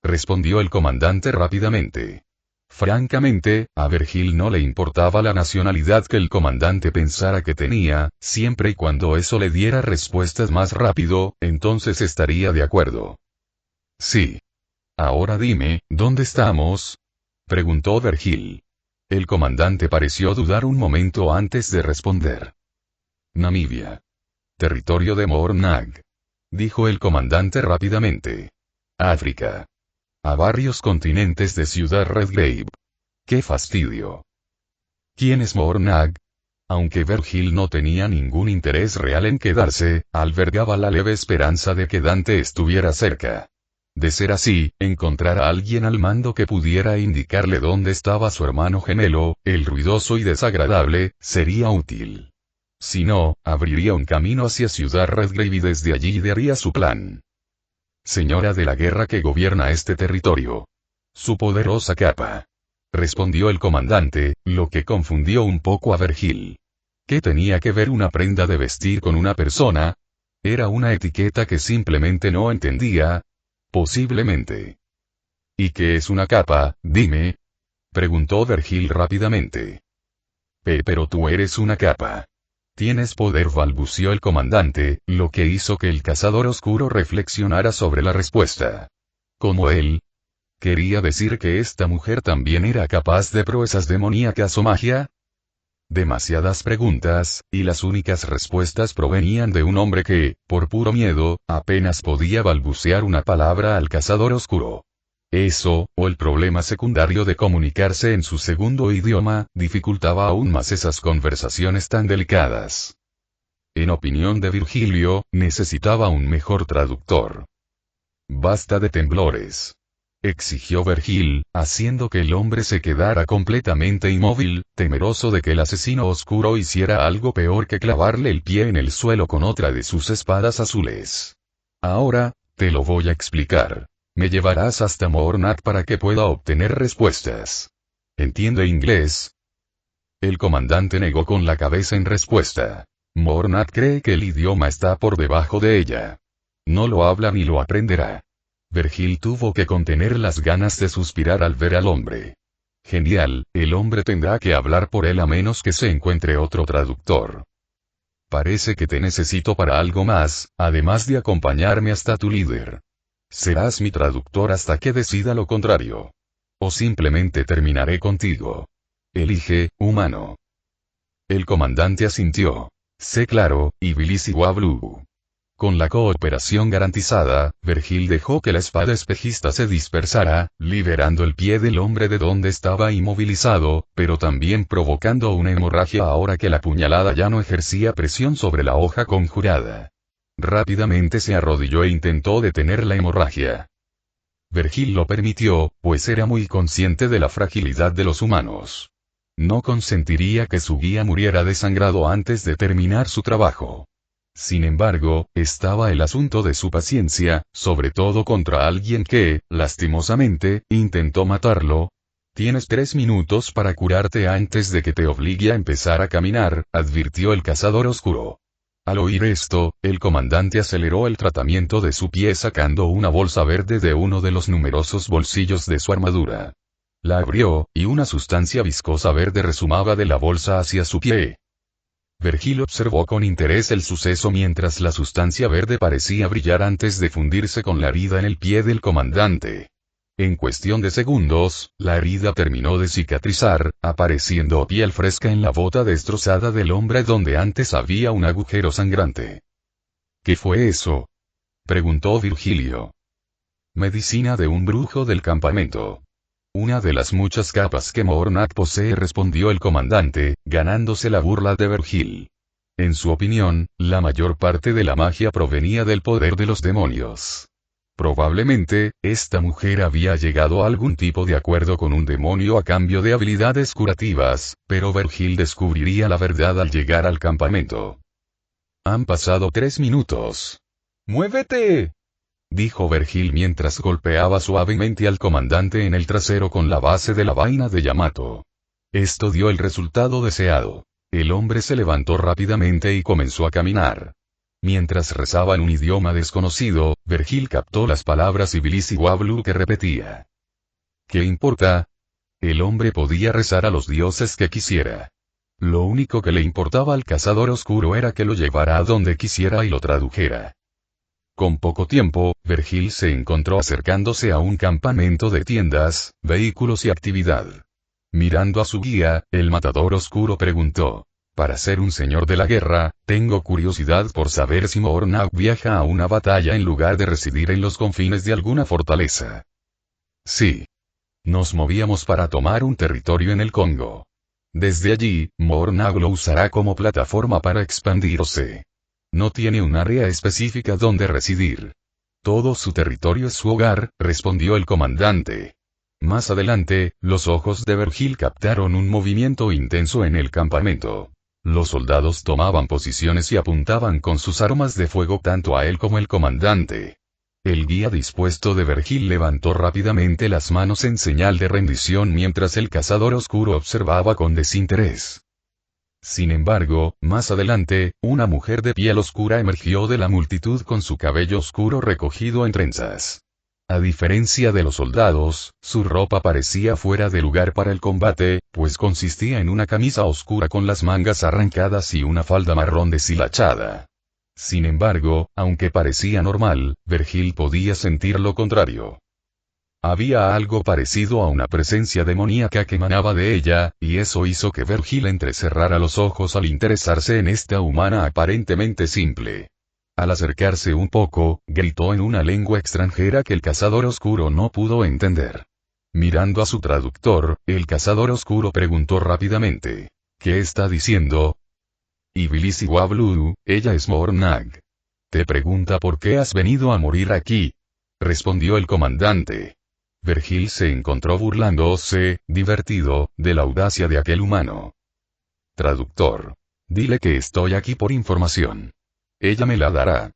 [SPEAKER 1] Respondió el comandante rápidamente. Francamente, a Vergil no le importaba la nacionalidad que el comandante pensara que tenía, siempre y cuando eso le diera respuestas más rápido, entonces estaría de acuerdo. Sí. Ahora dime, ¿dónde estamos? Preguntó Vergil. El comandante pareció dudar un momento antes de responder. Namibia. Territorio de Mornag. Dijo el comandante rápidamente. África. A varios continentes de Ciudad Redgrave. ¡Qué fastidio! ¿Quién es Mornag? Aunque Vergil no tenía ningún interés real en quedarse, albergaba la leve esperanza de que Dante estuviera cerca. De ser así, encontrar a alguien al mando que pudiera indicarle dónde estaba su hermano gemelo, el ruidoso y desagradable, sería útil. Si no, abriría un camino hacia Ciudad Redgrave y desde allí idearía su plan. Señora de la guerra que gobierna este territorio. Su poderosa capa. Respondió el comandante, lo que confundió un poco a Vergil. ¿Qué tenía que ver una prenda de vestir con una persona? ¿Era una etiqueta que simplemente no entendía? Posiblemente. ¿Y qué es una capa, dime? Preguntó Vergil rápidamente. Pero tú eres una capa. Tienes poder, balbució el comandante, lo que hizo que el cazador oscuro reflexionara sobre la respuesta. ¿Como él? ¿Quería decir que esta mujer también era capaz de proezas demoníacas o magia? Demasiadas preguntas, y las únicas respuestas provenían de un hombre que, por puro miedo, apenas podía balbucear una palabra al cazador oscuro. Eso, o el problema secundario de comunicarse en su segundo idioma, dificultaba aún más esas conversaciones tan delicadas. En opinión de Virgilio, necesitaba un mejor traductor. Basta de temblores. exigió Vergil, haciendo que el hombre se quedara completamente inmóvil, temeroso de que el asesino oscuro hiciera algo peor que clavarle el pie en el suelo con otra de sus espadas azules. Ahora, te lo voy a explicar. Me llevarás hasta Mornak para que pueda obtener respuestas. ¿Entiende inglés? El comandante negó con la cabeza en respuesta. Mornak cree que el idioma está por debajo de ella. No lo habla ni lo aprenderá. Vergil tuvo que contener las ganas de suspirar al ver al hombre. Genial, el hombre tendrá que hablar por él a menos que se encuentre otro traductor. Parece que te necesito para algo más, además de acompañarme hasta tu líder. Serás mi traductor hasta que decida lo contrario. O simplemente terminaré contigo. Elige, humano. El comandante asintió. Sé claro, y Bilisi Wablu. Con la cooperación garantizada, Vergil dejó que la espada espejista se dispersara, liberando el pie del hombre de donde estaba inmovilizado, pero también provocando una hemorragia ahora que la puñalada ya no ejercía presión sobre la hoja conjurada. Rápidamente se arrodilló e intentó detener la hemorragia. Vergil lo permitió, pues era muy consciente de la fragilidad de los humanos. No consentiría que su guía muriera desangrado antes de terminar su trabajo. Sin embargo, estaba el asunto de su paciencia, sobre todo contra alguien que, lastimosamente, intentó matarlo. Tienes 3 minutos para curarte antes de que te obligue a empezar a caminar, advirtió el cazador oscuro. Al oír esto, el comandante aceleró el tratamiento de su pie sacando una bolsa verde de uno de los numerosos bolsillos de su armadura. La abrió, y una sustancia viscosa verde resumaba de la bolsa hacia su pie. Vergil observó con interés el suceso mientras la sustancia verde parecía brillar antes de fundirse con la herida en el pie del comandante. En cuestión de segundos, la herida terminó de cicatrizar, apareciendo piel fresca en la bota destrozada del hombre donde antes había un agujero sangrante. ¿Qué fue eso?, preguntó Virgilio. Medicina de un brujo del campamento. Una de las muchas capas que Mornak posee, respondió el comandante, ganándose la burla de Vergil. En su opinión, la mayor parte de la magia provenía del poder de los demonios. Probablemente, esta mujer había llegado a algún tipo de acuerdo con un demonio a cambio de habilidades curativas, pero Vergil descubriría la verdad al llegar al campamento. Han pasado 3 minutos. ¡Muévete!, dijo Vergil mientras golpeaba suavemente al comandante en el trasero con la base de la vaina de Yamato. Esto dio el resultado deseado. El hombre se levantó rápidamente y comenzó a caminar. Mientras rezaba en un idioma desconocido, Vergil captó las palabras Iblis y Wablu que repetía. ¿Qué importa? El hombre podía rezar a los dioses que quisiera. Lo único que le importaba al cazador oscuro era que lo llevara a donde quisiera y lo tradujera. Con poco tiempo, Vergil se encontró acercándose a un campamento de tiendas, vehículos y actividad. Mirando a su guía, el matador oscuro preguntó. Para ser un señor de la guerra, tengo curiosidad por saber si Mornak viaja a una batalla en lugar de residir en los confines de alguna fortaleza. Sí. Nos movíamos para tomar un territorio en el Congo. Desde allí, Mornak lo usará como plataforma para expandirse. No tiene un área específica donde residir. Todo su territorio es su hogar, respondió el comandante. Más adelante, los ojos de Vergil captaron un movimiento intenso en el campamento. Los soldados tomaban posiciones y apuntaban con sus armas de fuego tanto a él como al comandante. El guía dispuesto de Vergil levantó rápidamente las manos en señal de rendición mientras el cazador oscuro observaba con desinterés. Sin embargo, más adelante, una mujer de piel oscura emergió de la multitud con su cabello oscuro recogido en trenzas. A diferencia de los soldados, su ropa parecía fuera de lugar para el combate, pues consistía en una camisa oscura con las mangas arrancadas y una falda marrón deshilachada. Sin embargo, aunque parecía normal, Vergil podía sentir lo contrario. Había algo parecido a una presencia demoníaca que emanaba de ella, y eso hizo que Vergil entrecerrara los ojos al interesarse en esta humana aparentemente simple. Al acercarse un poco, gritó en una lengua extranjera que el cazador oscuro no pudo entender. Mirando a su traductor, el cazador oscuro preguntó rápidamente. ¿Qué está diciendo? Iblis y Wablu, ella es Mornak. Te pregunta por qué has venido a morir aquí. Respondió el comandante. Vergil se encontró burlándose, divertido, de la audacia de aquel humano. Traductor. Dile que estoy aquí por información. Ella me la dará.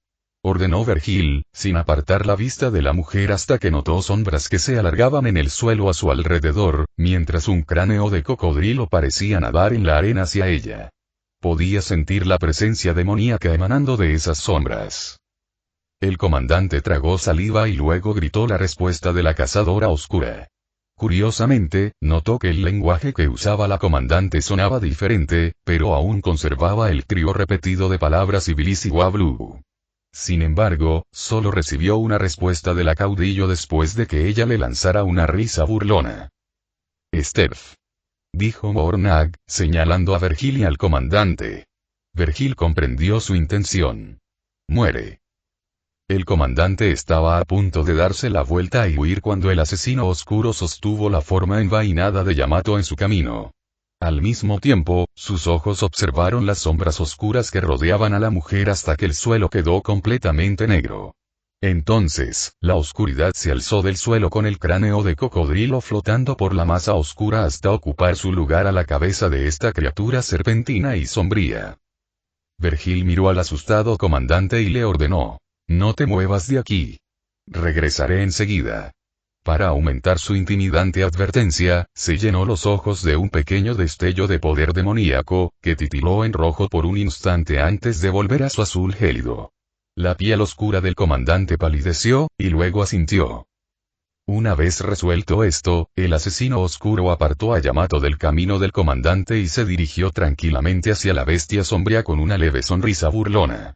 [SPEAKER 1] Ordenó Vergil, sin apartar la vista de la mujer hasta que notó sombras que se alargaban en el suelo a su alrededor, mientras un cráneo de cocodrilo parecía nadar en la arena hacia ella. Podía sentir la presencia demoníaca emanando de esas sombras. El comandante tragó saliva y luego gritó la respuesta de la cazadora oscura. Curiosamente, notó que el lenguaje que usaba la comandante sonaba diferente, pero aún conservaba el trío repetido de palabras Iblis y Wablu. Sin embargo, solo recibió una respuesta de la caudillo después de que ella le lanzara una risa burlona. Steph. Dijo Mornag, señalando a Vergil y al comandante. Vergil comprendió su intención. Muere. El comandante estaba a punto de darse la vuelta y huir cuando el asesino oscuro sostuvo la forma envainada de Yamato en su camino. Al mismo tiempo, sus ojos observaron las sombras oscuras que rodeaban a la mujer hasta que el suelo quedó completamente negro. Entonces, la oscuridad se alzó del suelo con el cráneo de cocodrilo flotando por la masa oscura hasta ocupar su lugar a la cabeza de esta criatura serpentina y sombría. Vergil miró al asustado comandante y le ordenó. No te muevas de aquí. Regresaré enseguida. Para aumentar su intimidante advertencia, se llenó los ojos de un pequeño destello de poder demoníaco, que titiló en rojo por un instante antes de volver a su azul gélido. La piel oscura del comandante palideció, y luego asintió. Una vez resuelto esto, el asesino oscuro apartó a Yamato del camino del comandante y se dirigió tranquilamente hacia la bestia sombría con una leve sonrisa burlona.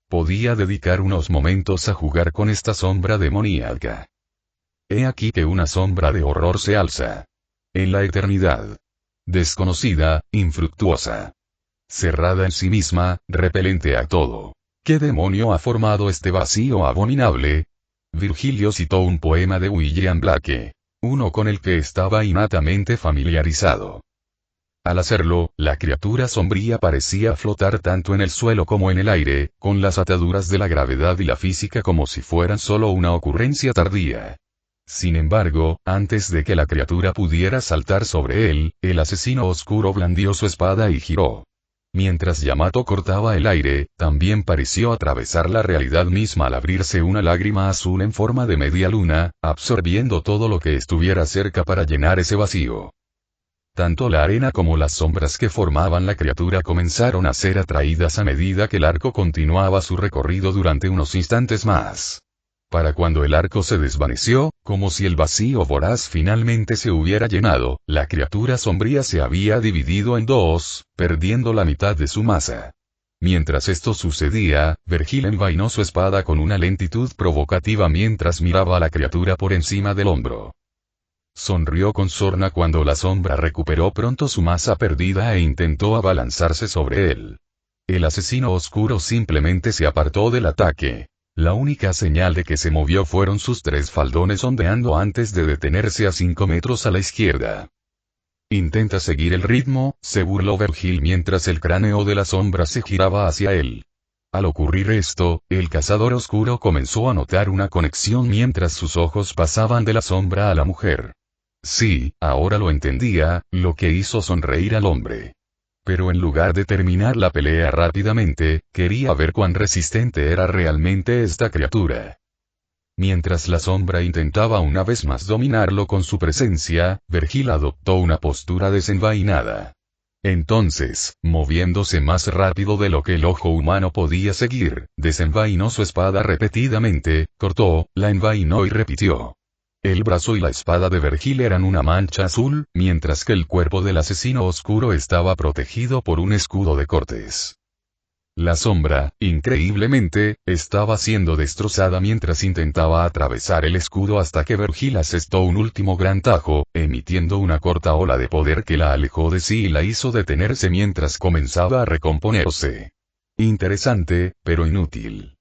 [SPEAKER 1] Podía dedicar unos momentos a jugar con esta sombra demoníaca. He aquí que una sombra de horror se alza. En la eternidad. Desconocida, infructuosa. Cerrada en sí misma, repelente a todo. ¿Qué demonio ha formado este vacío abominable? Virgilio citó un poema de William Blake. Uno con el que estaba innatamente familiarizado. Al hacerlo, la criatura sombría parecía flotar tanto en el suelo como en el aire, con las ataduras de la gravedad y la física como si fueran solo una ocurrencia tardía. Sin embargo, antes de que la criatura pudiera saltar sobre él, el asesino oscuro blandió su espada y giró. Mientras Yamato cortaba el aire, también pareció atravesar la realidad misma al abrirse una lágrima azul en forma de media luna, absorbiendo todo lo que estuviera cerca para llenar ese vacío. Tanto la arena como las sombras que formaban la criatura comenzaron a ser atraídas a medida que el arco continuaba su recorrido durante unos instantes más. Para cuando el arco se desvaneció, como si el vacío voraz finalmente se hubiera llenado, la criatura sombría se había dividido en dos, perdiendo la mitad de su masa. Mientras esto sucedía, Vergil envainó su espada con una lentitud provocativa mientras miraba a la criatura por encima del hombro. Sonrió con sorna cuando la sombra recuperó pronto su masa perdida e intentó abalanzarse sobre él. El asesino oscuro simplemente se apartó del ataque. La única señal de que se movió fueron sus tres faldones ondeando antes de detenerse a 5 metros a la izquierda. Intenta seguir el ritmo, se burló Vergil mientras el cráneo de la sombra se giraba hacia él. Al ocurrir esto, el cazador oscuro comenzó a notar una conexión mientras sus ojos pasaban de la sombra a la mujer. Sí, ahora lo entendía, lo que hizo sonreír al hombre. Pero en lugar de terminar la pelea rápidamente, quería ver cuán resistente era realmente esta criatura. Mientras la sombra intentaba una vez más dominarlo con su presencia, Vergil adoptó una postura desenvainada. Entonces, moviéndose más rápido de lo que el ojo humano podía seguir, desenvainó su espada repetidamente, cortó, la envainó y repitió. El brazo y la espada de Vergil eran una mancha azul, mientras que el cuerpo del asesino oscuro estaba protegido por un escudo de cortes. La sombra, increíblemente, estaba siendo destrozada mientras intentaba atravesar el escudo hasta que Vergil asestó un último gran tajo, emitiendo una corta ola de poder que la alejó de sí y la hizo detenerse mientras comenzaba a recomponerse. Interesante, pero inútil.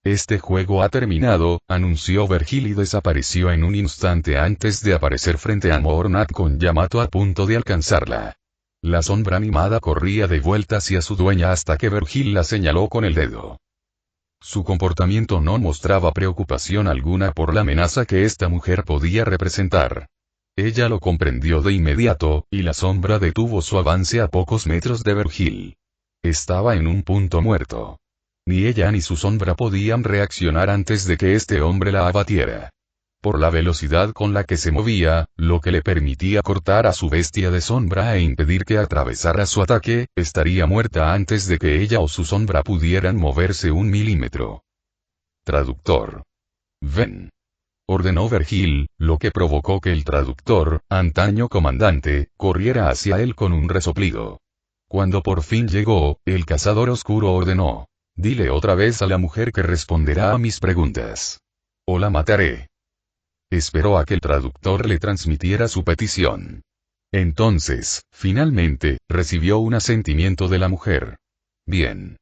[SPEAKER 1] Este juego ha terminado, anunció Vergil y desapareció en un instante antes de aparecer frente a Mornag con Yamato a punto de alcanzarla. La sombra animada corría de vuelta hacia su dueña hasta que Vergil la señaló con el dedo. Su comportamiento no mostraba preocupación alguna por la amenaza que esta mujer podía representar. Ella lo comprendió de inmediato, y la sombra detuvo su avance a pocos metros de Vergil. Estaba en un punto muerto. Ni ella ni su sombra podían reaccionar antes de que este hombre la abatiera. Por la velocidad con la que se movía, lo que le permitía cortar a su bestia de sombra e impedir que atravesara su ataque, estaría muerta antes de que ella o su sombra pudieran moverse un milímetro. Traductor. Ven. Ordenó Vergil, lo que provocó que el traductor, antaño comandante, corriera hacia él con un resoplido. Cuando por fin llegó, el cazador oscuro ordenó: dile otra vez a la mujer que responderá a mis preguntas. O la mataré. Esperó a que el traductor le transmitiera su petición. Entonces, finalmente, recibió un asentimiento de la mujer. Bien.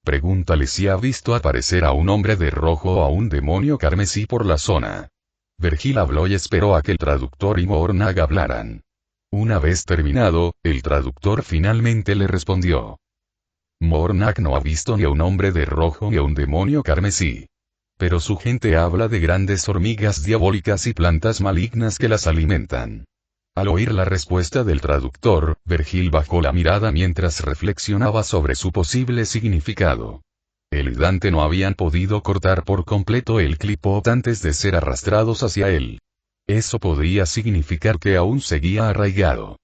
[SPEAKER 1] Pregúntale si ha visto aparecer a un hombre de rojo o a un demonio carmesí por la zona. Vergil habló y esperó a que el traductor y Mornag hablaran. Una vez terminado, el traductor finalmente le respondió. Mornag no ha visto ni a un hombre de rojo ni a un demonio carmesí. Pero su gente habla de grandes hormigas diabólicas y plantas malignas que las alimentan. Al oír la respuesta del traductor, Vergil bajó la mirada mientras reflexionaba sobre su posible significado. Él y Dante no habían podido cortar por completo el clipot antes de ser arrastrados hacia él. Eso podría significar que aún seguía arraigado.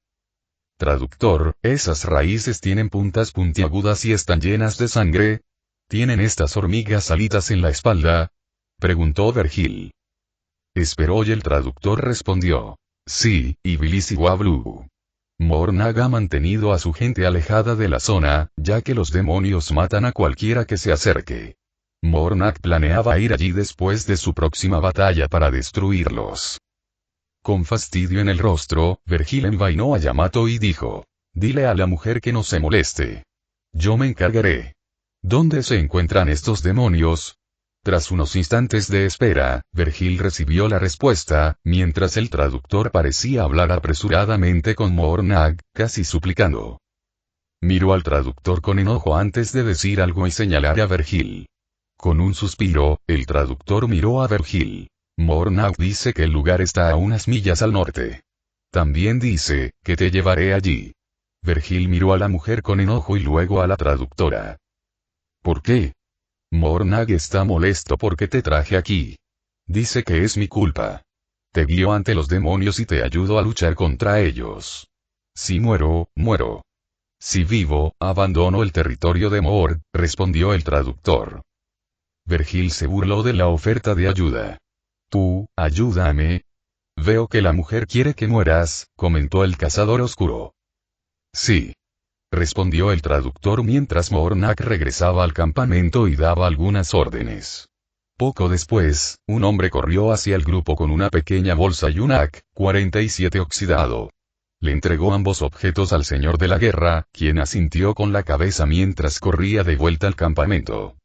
[SPEAKER 1] Traductor, ¿esas raíces tienen puntas puntiagudas y están llenas de sangre? ¿Tienen estas hormigas salidas en la espalda? Preguntó Vergil. Esperó y el traductor respondió. Sí, Iblis y Wablu. Mornag ha mantenido a su gente alejada de la zona, ya que los demonios matan a cualquiera que se acerque. Mornag planeaba ir allí después de su próxima batalla para destruirlos. Con fastidio en el rostro, Vergil envainó a Yamato y dijo: dile a la mujer que no se moleste. Yo me encargaré. ¿Dónde se encuentran estos demonios? Tras unos instantes de espera, Vergil recibió la respuesta, mientras el traductor parecía hablar apresuradamente con Mornag, casi suplicando. Miró al traductor con enojo antes de decir algo y señalar a Vergil. Con un suspiro, el traductor miró a Vergil. Mornag dice que el lugar está a unas millas al norte. También dice, que te llevaré allí. Vergil miró a la mujer con enojo y luego a la traductora. ¿Por qué? Mornag está molesto porque te traje aquí. Dice que es mi culpa. Te guío ante los demonios y te ayudo a luchar contra ellos. Si muero, muero. Si vivo, abandono el territorio de Mord, respondió el traductor. Vergil se burló de la oferta de ayuda. Tú, ayúdame. Veo que la mujer quiere que mueras, comentó el cazador oscuro. Sí. Respondió el traductor mientras Mornag regresaba al campamento y daba algunas órdenes. Poco después, un hombre corrió hacia el grupo con una pequeña bolsa y un AK-47 oxidado. Le entregó ambos objetos al señor de la guerra, quien asintió con la cabeza mientras corría de vuelta al campamento.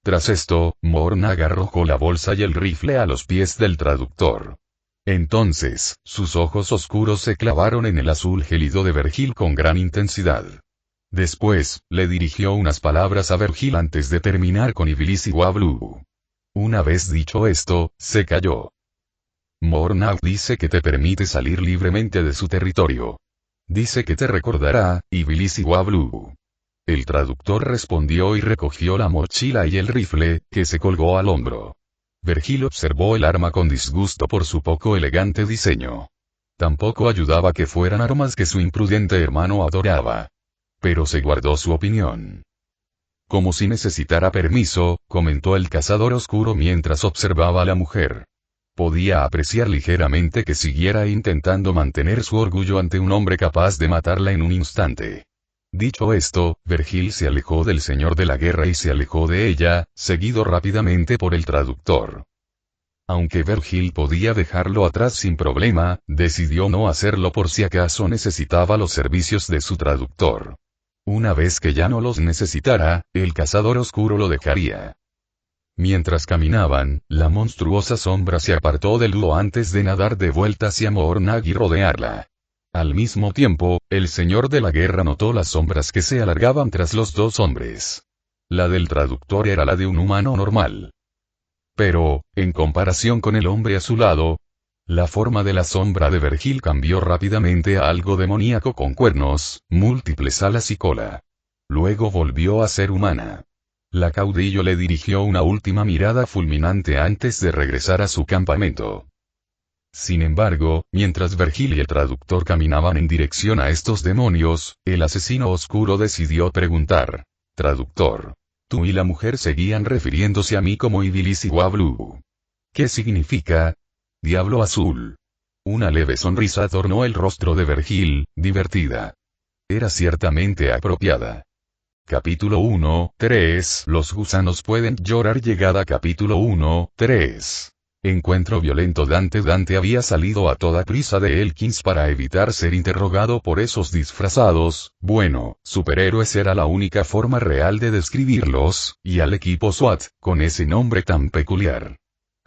[SPEAKER 1] Tras esto, Mornag arrojó la bolsa y el rifle a los pies del traductor. Entonces, sus ojos oscuros se clavaron en el azul gélido de Vergil con gran intensidad. Después, le dirigió unas palabras a Vergil antes de terminar con Iblis y Wablu. Una vez dicho esto, se calló. Mornag dice que te permite salir libremente de su territorio. Dice que te recordará, Iblis y Wablu. El traductor respondió y recogió la mochila y el rifle, que se colgó al hombro. Vergil observó el arma con disgusto por su poco elegante diseño. Tampoco ayudaba que fueran armas que su imprudente hermano adoraba. Pero se guardó su opinión. Como si necesitara permiso, comentó el cazador oscuro mientras observaba a la mujer. Podía apreciar ligeramente que siguiera intentando mantener su orgullo ante un hombre capaz de matarla en un instante. Dicho esto, Vergil se alejó del señor de la guerra y se alejó de ella, seguido rápidamente por el traductor. Aunque Vergil podía dejarlo atrás sin problema, decidió no hacerlo por si acaso necesitaba los servicios de su traductor. Una vez que ya no los necesitara, el cazador oscuro lo dejaría. Mientras caminaban, la monstruosa sombra se apartó del dúo antes de nadar de vuelta hacia Mornag y rodearla. Al mismo tiempo, el señor de la guerra notó las sombras que se alargaban tras los dos hombres. La del traductor era la de un humano normal. Pero, en comparación con el hombre a su lado, la forma de la sombra de Vergil cambió rápidamente a algo demoníaco con cuernos, múltiples alas y cola. Luego volvió a ser humana. La caudillo le dirigió una última mirada fulminante antes de regresar a su campamento. Sin embargo, mientras Vergil y el traductor caminaban en dirección a estos demonios, el asesino oscuro decidió preguntar: Traductor, tú y la mujer seguían refiriéndose a mí como Iblis y Wablu. ¿Qué significa? Diablo azul. Una leve sonrisa adornó el rostro de Vergil, divertida. Era ciertamente apropiada. Capítulo 1:3 Los gusanos pueden llorar. Llegada capítulo 1:3 Encuentro violento. Dante había salido a toda prisa de Elkins para evitar ser interrogado por esos disfrazados, superhéroes era la única forma real de describirlos, y al equipo SWAT, con ese nombre tan peculiar.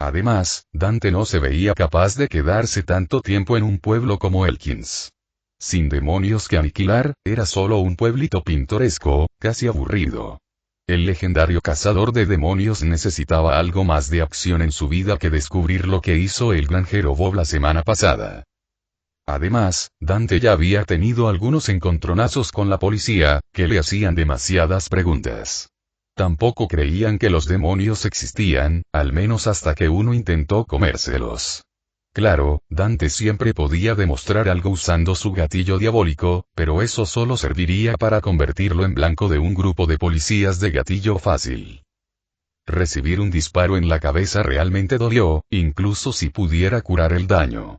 [SPEAKER 1] Además, Dante no se veía capaz de quedarse tanto tiempo en un pueblo como Elkins. Sin demonios que aniquilar, era solo un pueblito pintoresco, casi aburrido. El legendario cazador de demonios necesitaba algo más de acción en su vida que descubrir lo que hizo el granjero Bob la semana pasada. Además, Dante ya había tenido algunos encontronazos con la policía, que le hacían demasiadas preguntas. Tampoco creían que los demonios existían, al menos hasta que uno intentó comérselos. Claro, Dante siempre podía demostrar algo usando su gatillo diabólico, pero eso solo serviría para convertirlo en blanco de un grupo de policías de gatillo fácil. Recibir un disparo en la cabeza realmente dolió, incluso si pudiera curar el daño.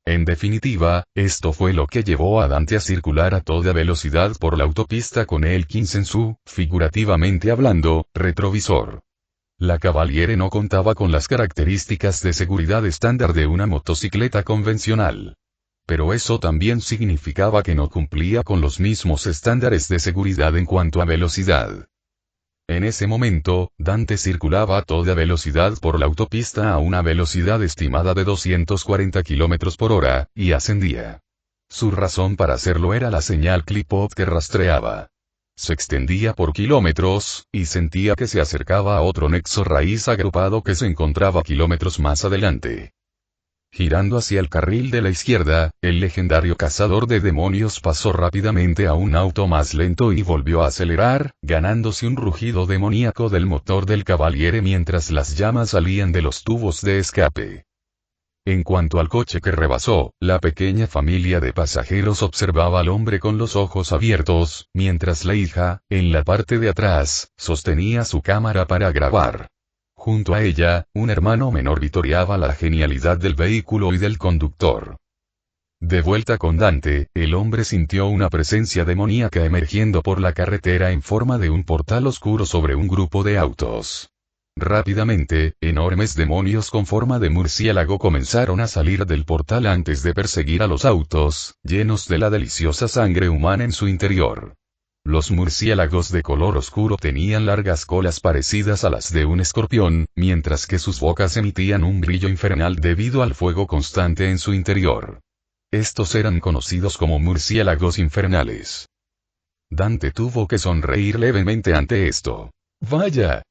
[SPEAKER 1] En definitiva, esto fue lo que llevó a Dante a circular a toda velocidad por la autopista con Elkins en su, figurativamente hablando, retrovisor. La Cavaliere no contaba con las características de seguridad estándar de una motocicleta convencional. Pero eso también significaba que no cumplía con los mismos estándares de seguridad en cuanto a velocidad. En ese momento, Dante circulaba a toda velocidad por la autopista a una velocidad estimada de 240 km por hora, y ascendía. Su razón para hacerlo era la señal clip-up que rastreaba. Se extendía por kilómetros, y sentía que se acercaba a otro nexo raíz agrupado que se encontraba kilómetros más adelante. Girando hacia el carril de la izquierda, el legendario cazador de demonios pasó rápidamente a un auto más lento y volvió a acelerar, ganándose un rugido demoníaco del motor del Cavaliere mientras las llamas salían de los tubos de escape. En cuanto al coche que rebasó, la pequeña familia de pasajeros observaba al hombre con los ojos abiertos, mientras la hija, en la parte de atrás, sostenía su cámara para grabar. Junto a ella, un hermano menor vitoreaba la genialidad del vehículo y del conductor. De vuelta con Dante, el hombre sintió una presencia demoníaca emergiendo por la carretera en forma de un portal oscuro sobre un grupo de autos. Rápidamente, enormes demonios con forma de murciélago comenzaron a salir del portal antes de perseguir a los autos, llenos de la deliciosa sangre humana en su interior. Los murciélagos de color oscuro tenían largas colas parecidas a las de un escorpión, mientras que sus bocas emitían un brillo infernal debido al fuego constante en su interior. Estos eran conocidos como murciélagos infernales. Dante tuvo que sonreír levemente ante esto. ¡Vaya!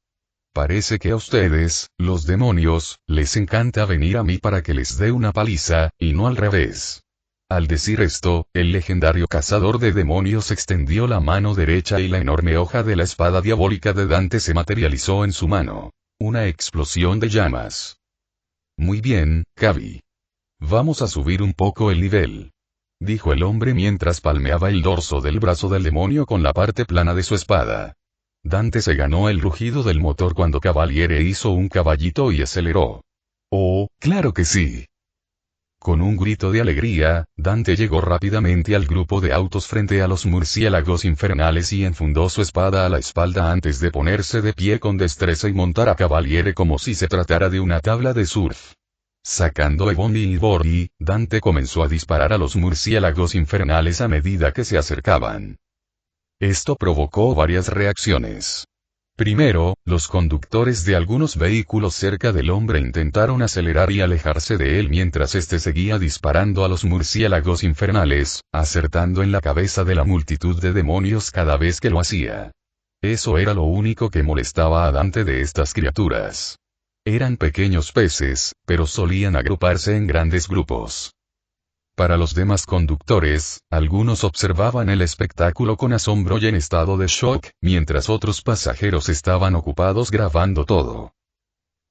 [SPEAKER 1] Parece que a ustedes, los demonios, les encanta venir a mí para que les dé una paliza, y no al revés. Al decir esto, el legendario cazador de demonios extendió la mano derecha y la enorme hoja de la espada diabólica de Dante se materializó en su mano. Una explosión de llamas. Muy bien, Cavi. Vamos a subir un poco el nivel, dijo el hombre mientras palmeaba el dorso del brazo del demonio con la parte plana de su espada. Dante se ganó el rugido del motor cuando Cavaliere hizo un caballito y aceleró. ¡Oh, claro que sí! Con un grito de alegría, Dante llegó rápidamente al grupo de autos frente a los murciélagos infernales y enfundó su espada a la espalda antes de ponerse de pie con destreza y montar a Cavaliere como si se tratara de una tabla de surf. Sacando Ebony y Bordy, Dante comenzó a disparar a los murciélagos infernales a medida que se acercaban. Esto provocó varias reacciones. Primero, los conductores de algunos vehículos cerca del hombre intentaron acelerar y alejarse de él mientras este seguía disparando a los murciélagos infernales, acertando en la cabeza de la multitud de demonios cada vez que lo hacía. Eso era lo único que molestaba a Dante de estas criaturas. Eran pequeños peces, pero solían agruparse en grandes grupos. Para los demás conductores, algunos observaban el espectáculo con asombro y en estado de shock, mientras otros pasajeros estaban ocupados grabando todo.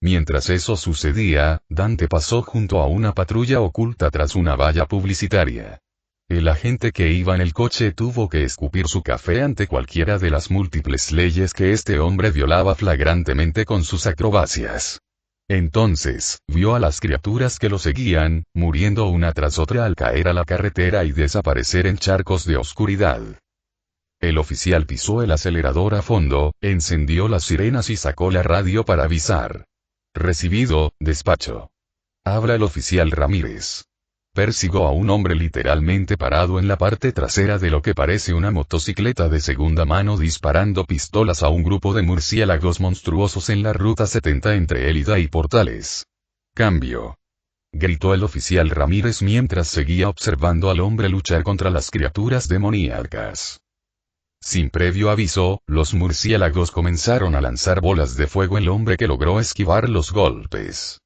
[SPEAKER 1] Mientras eso sucedía, Dante pasó junto a una patrulla oculta tras una valla publicitaria. El agente que iba en el coche tuvo que escupir su café ante cualquiera de las múltiples leyes que este hombre violaba flagrantemente con sus acrobacias. Entonces, vio a las criaturas que lo seguían, muriendo una tras otra al caer a la carretera y desaparecer en charcos de oscuridad. El oficial pisó el acelerador a fondo, encendió las sirenas y sacó la radio para avisar. Recibido, despacho. Habla el oficial Ramírez. Persigo a un hombre literalmente parado en la parte trasera de lo que parece una motocicleta de segunda mano disparando pistolas a un grupo de murciélagos monstruosos en la ruta 70 entre Élida y Portales. Cambio. Gritó el oficial Ramírez mientras seguía observando al hombre luchar contra las criaturas demoníacas. Sin previo aviso, los murciélagos comenzaron a lanzar bolas de fuego. El hombre que logró esquivar los golpes.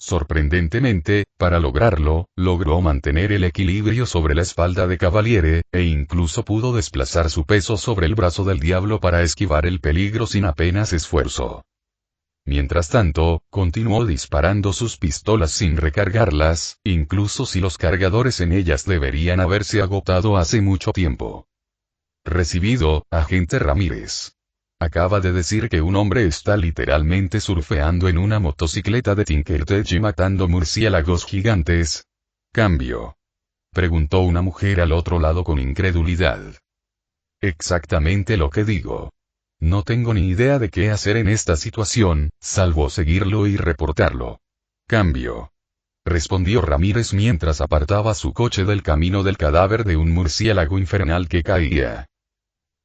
[SPEAKER 1] Sorprendentemente, para lograrlo, logró mantener el equilibrio sobre la espalda de Cavaliere, e incluso pudo desplazar su peso sobre el brazo del diablo para esquivar el peligro sin apenas esfuerzo. Mientras tanto, continuó disparando sus pistolas sin recargarlas, incluso si los cargadores en ellas deberían haberse agotado hace mucho tiempo. Recibido, agente Ramírez. Acaba de decir que un hombre está literalmente surfeando en una motocicleta de Tinkertech y matando murciélagos gigantes. Cambio. Preguntó una mujer al otro lado con incredulidad. Exactamente lo que digo. No tengo ni idea de qué hacer en esta situación, salvo seguirlo y reportarlo. Cambio. Respondió Ramírez mientras apartaba su coche del camino del cadáver de un murciélago infernal que caía.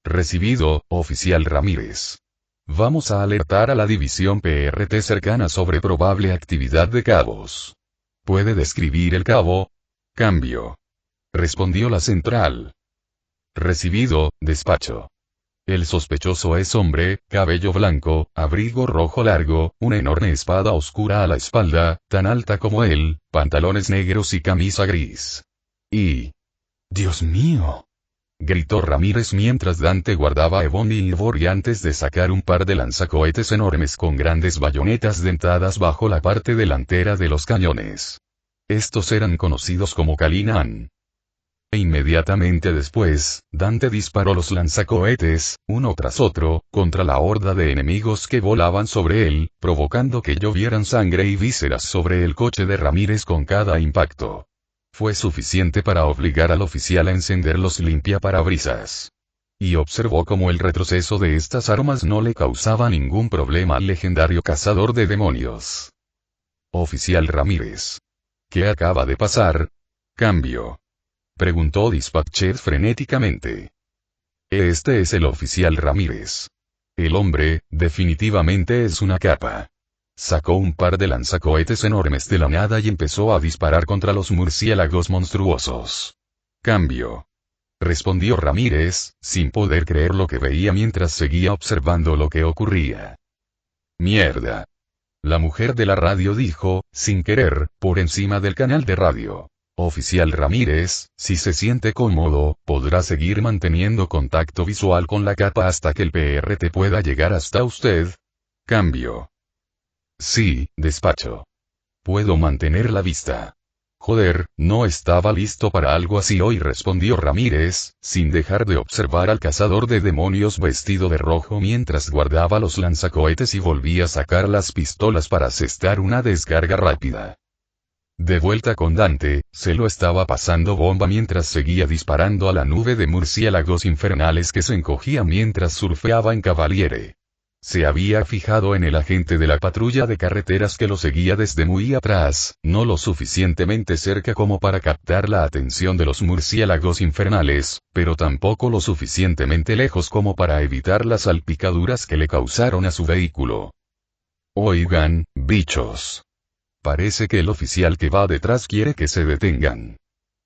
[SPEAKER 1] Recibido, oficial Ramírez. Vamos a alertar a la división PRT cercana sobre probable actividad de cabos. ¿Puede describir el cabo? Cambio. Respondió la central. Recibido, despacho. El sospechoso es hombre, cabello blanco, abrigo rojo largo, una enorme espada oscura a la espalda, tan alta como él, pantalones negros y camisa gris. Y... ¡Dios mío! Gritó Ramírez mientras Dante guardaba a Ebony y Ivory antes de sacar un par de lanzacohetes enormes con grandes bayonetas dentadas bajo la parte delantera de los cañones. Estos eran conocidos como Kalinan. E inmediatamente después, Dante disparó los lanzacohetes, uno tras otro, contra la horda de enemigos que volaban sobre él, provocando que llovieran sangre y vísceras sobre el coche de Ramírez con cada impacto. Fue suficiente para obligar al oficial a encender los limpiaparabrisas. Y observó cómo el retroceso de estas armas no le causaba ningún problema al legendario cazador de demonios. Oficial Ramírez. ¿Qué acaba de pasar? Cambio. Preguntó Dispatcher frenéticamente. Este es el oficial Ramírez. El hombre, definitivamente es una capa. Sacó un par de lanzacohetes enormes de la nada y empezó a disparar contra los murciélagos monstruosos. Cambio. Respondió Ramírez, sin poder creer lo que veía mientras seguía observando lo que ocurría. Mierda. La mujer de la radio dijo, sin querer, por encima del canal de radio. Oficial Ramírez, si se siente cómodo, podrá seguir manteniendo contacto visual con la capa hasta que el PRT pueda llegar hasta usted. Cambio. Sí, despacho. Puedo mantener la vista. Joder, no estaba listo para algo así hoy, respondió Ramírez, sin dejar de observar al cazador de demonios vestido de rojo mientras guardaba los lanzacohetes y volvía a sacar las pistolas para asestar una descarga rápida. De vuelta con Dante, se lo estaba pasando bomba mientras seguía disparando a la nube de murciélagos infernales que se encogía mientras surfeaba en Cavaliere. Se había fijado en el agente de la patrulla de carreteras que lo seguía desde muy atrás, no lo suficientemente cerca como para captar la atención de los murciélagos infernales, pero tampoco lo suficientemente lejos como para evitar las salpicaduras que le causaron a su vehículo. Oigan, bichos. Parece que el oficial que va detrás quiere que se detengan.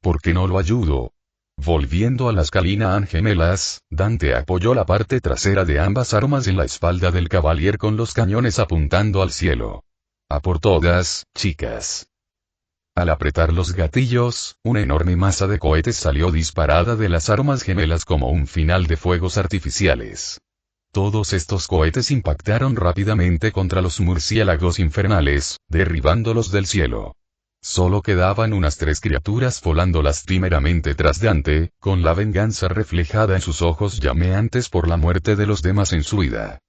[SPEAKER 1] ¿Por qué no lo ayudo? Volviendo a las Calinaan gemelas, Dante apoyó la parte trasera de ambas armas en la espalda del Cavalier con los cañones apuntando al cielo. A por todas, chicas. Al apretar los gatillos, una enorme masa de cohetes salió disparada de las armas gemelas como un final de fuegos artificiales. Todos estos cohetes impactaron rápidamente contra los murciélagos infernales, derribándolos del cielo. Solo quedaban unas 3 criaturas volando lastimeramente tras Dante, con la venganza reflejada en sus ojos llameantes por la muerte de los demás en su huida.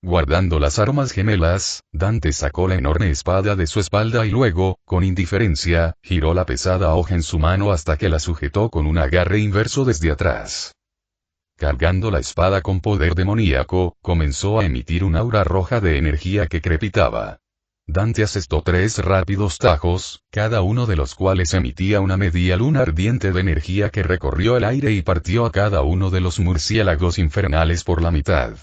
[SPEAKER 1] Guardando las armas gemelas, Dante sacó la enorme espada de su espalda y luego, con indiferencia, giró la pesada hoja en su mano hasta que la sujetó con un agarre inverso desde atrás. Cargando la espada con poder demoníaco, comenzó a emitir un aura roja de energía que crepitaba. Dante asestó 3 rápidos tajos, cada uno de los cuales emitía una media luna ardiente de energía que recorrió el aire y partió a cada uno de los murciélagos infernales por la mitad.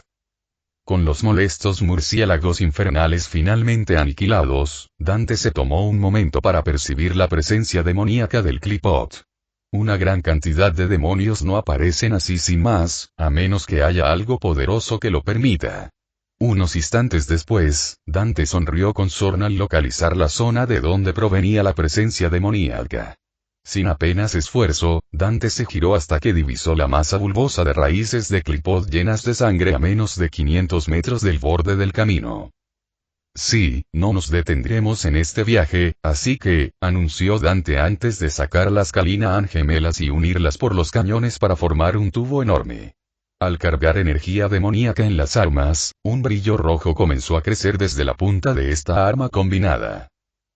[SPEAKER 1] Con los molestos murciélagos infernales finalmente aniquilados, Dante se tomó un momento para percibir la presencia demoníaca del Qliphoth. Una gran cantidad de demonios no aparecen así sin más, a menos que haya algo poderoso que lo permita. Unos instantes después, Dante sonrió con sorna al localizar la zona de donde provenía la presencia demoníaca. Sin apenas esfuerzo, Dante se giró hasta que divisó la masa bulbosa de raíces de Qliphoth llenas de sangre a menos de 500 metros del borde del camino. Sí, no nos detendremos en este viaje, así que, anunció Dante antes de sacar las Calinaan gemelas y unirlas por los cañones para formar un tubo enorme. Al cargar energía demoníaca en las armas, un brillo rojo comenzó a crecer desde la punta de esta arma combinada.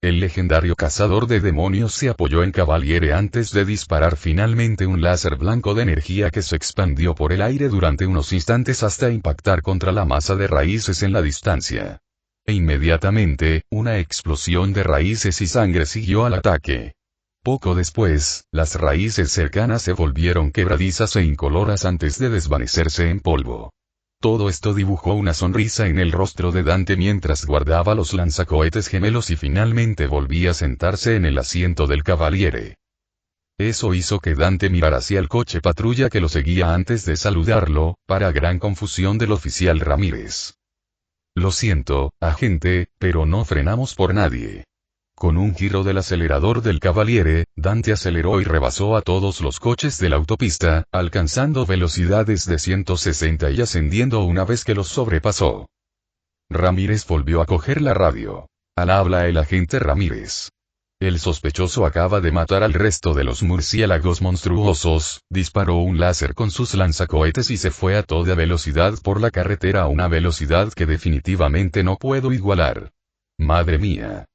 [SPEAKER 1] El legendario cazador de demonios se apoyó en Cavaliere antes de disparar finalmente un láser blanco de energía que se expandió por el aire durante unos instantes hasta impactar contra la masa de raíces en la distancia. E inmediatamente, una explosión de raíces y sangre siguió al ataque. Poco después, las raíces cercanas se volvieron quebradizas e incoloras antes de desvanecerse en polvo. Todo esto dibujó una sonrisa en el rostro de Dante mientras guardaba los lanzacohetes gemelos y finalmente volvía a sentarse en el asiento del Cavaliere. Eso hizo que Dante mirara hacia el coche patrulla que lo seguía antes de saludarlo, para gran confusión del oficial Ramírez. Lo siento, agente, pero no frenamos por nadie. Con un giro del acelerador del Cavaliere, Dante aceleró y rebasó a todos los coches de la autopista, alcanzando velocidades de 160 y ascendiendo una vez que los sobrepasó. Ramírez volvió a coger la radio. Al habla el agente Ramírez. El sospechoso acaba de matar al resto de los murciélagos monstruosos, disparó un láser con sus lanzacohetes y se fue a toda velocidad por la carretera a una velocidad que definitivamente no puedo igualar. Madre mía.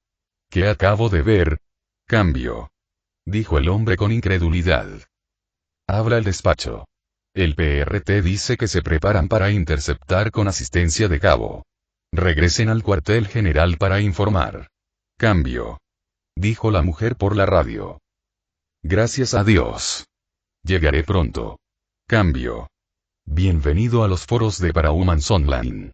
[SPEAKER 1] ¿Qué acabo de ver? Cambio. Dijo el hombre con incredulidad. Habla el despacho. El PRT dice que se preparan para interceptar con asistencia de cabo. Regresen al cuartel general para informar. Cambio. Dijo la mujer por la radio. Gracias a Dios. Llegaré pronto. Cambio. Bienvenido a los foros de Parahumans Online.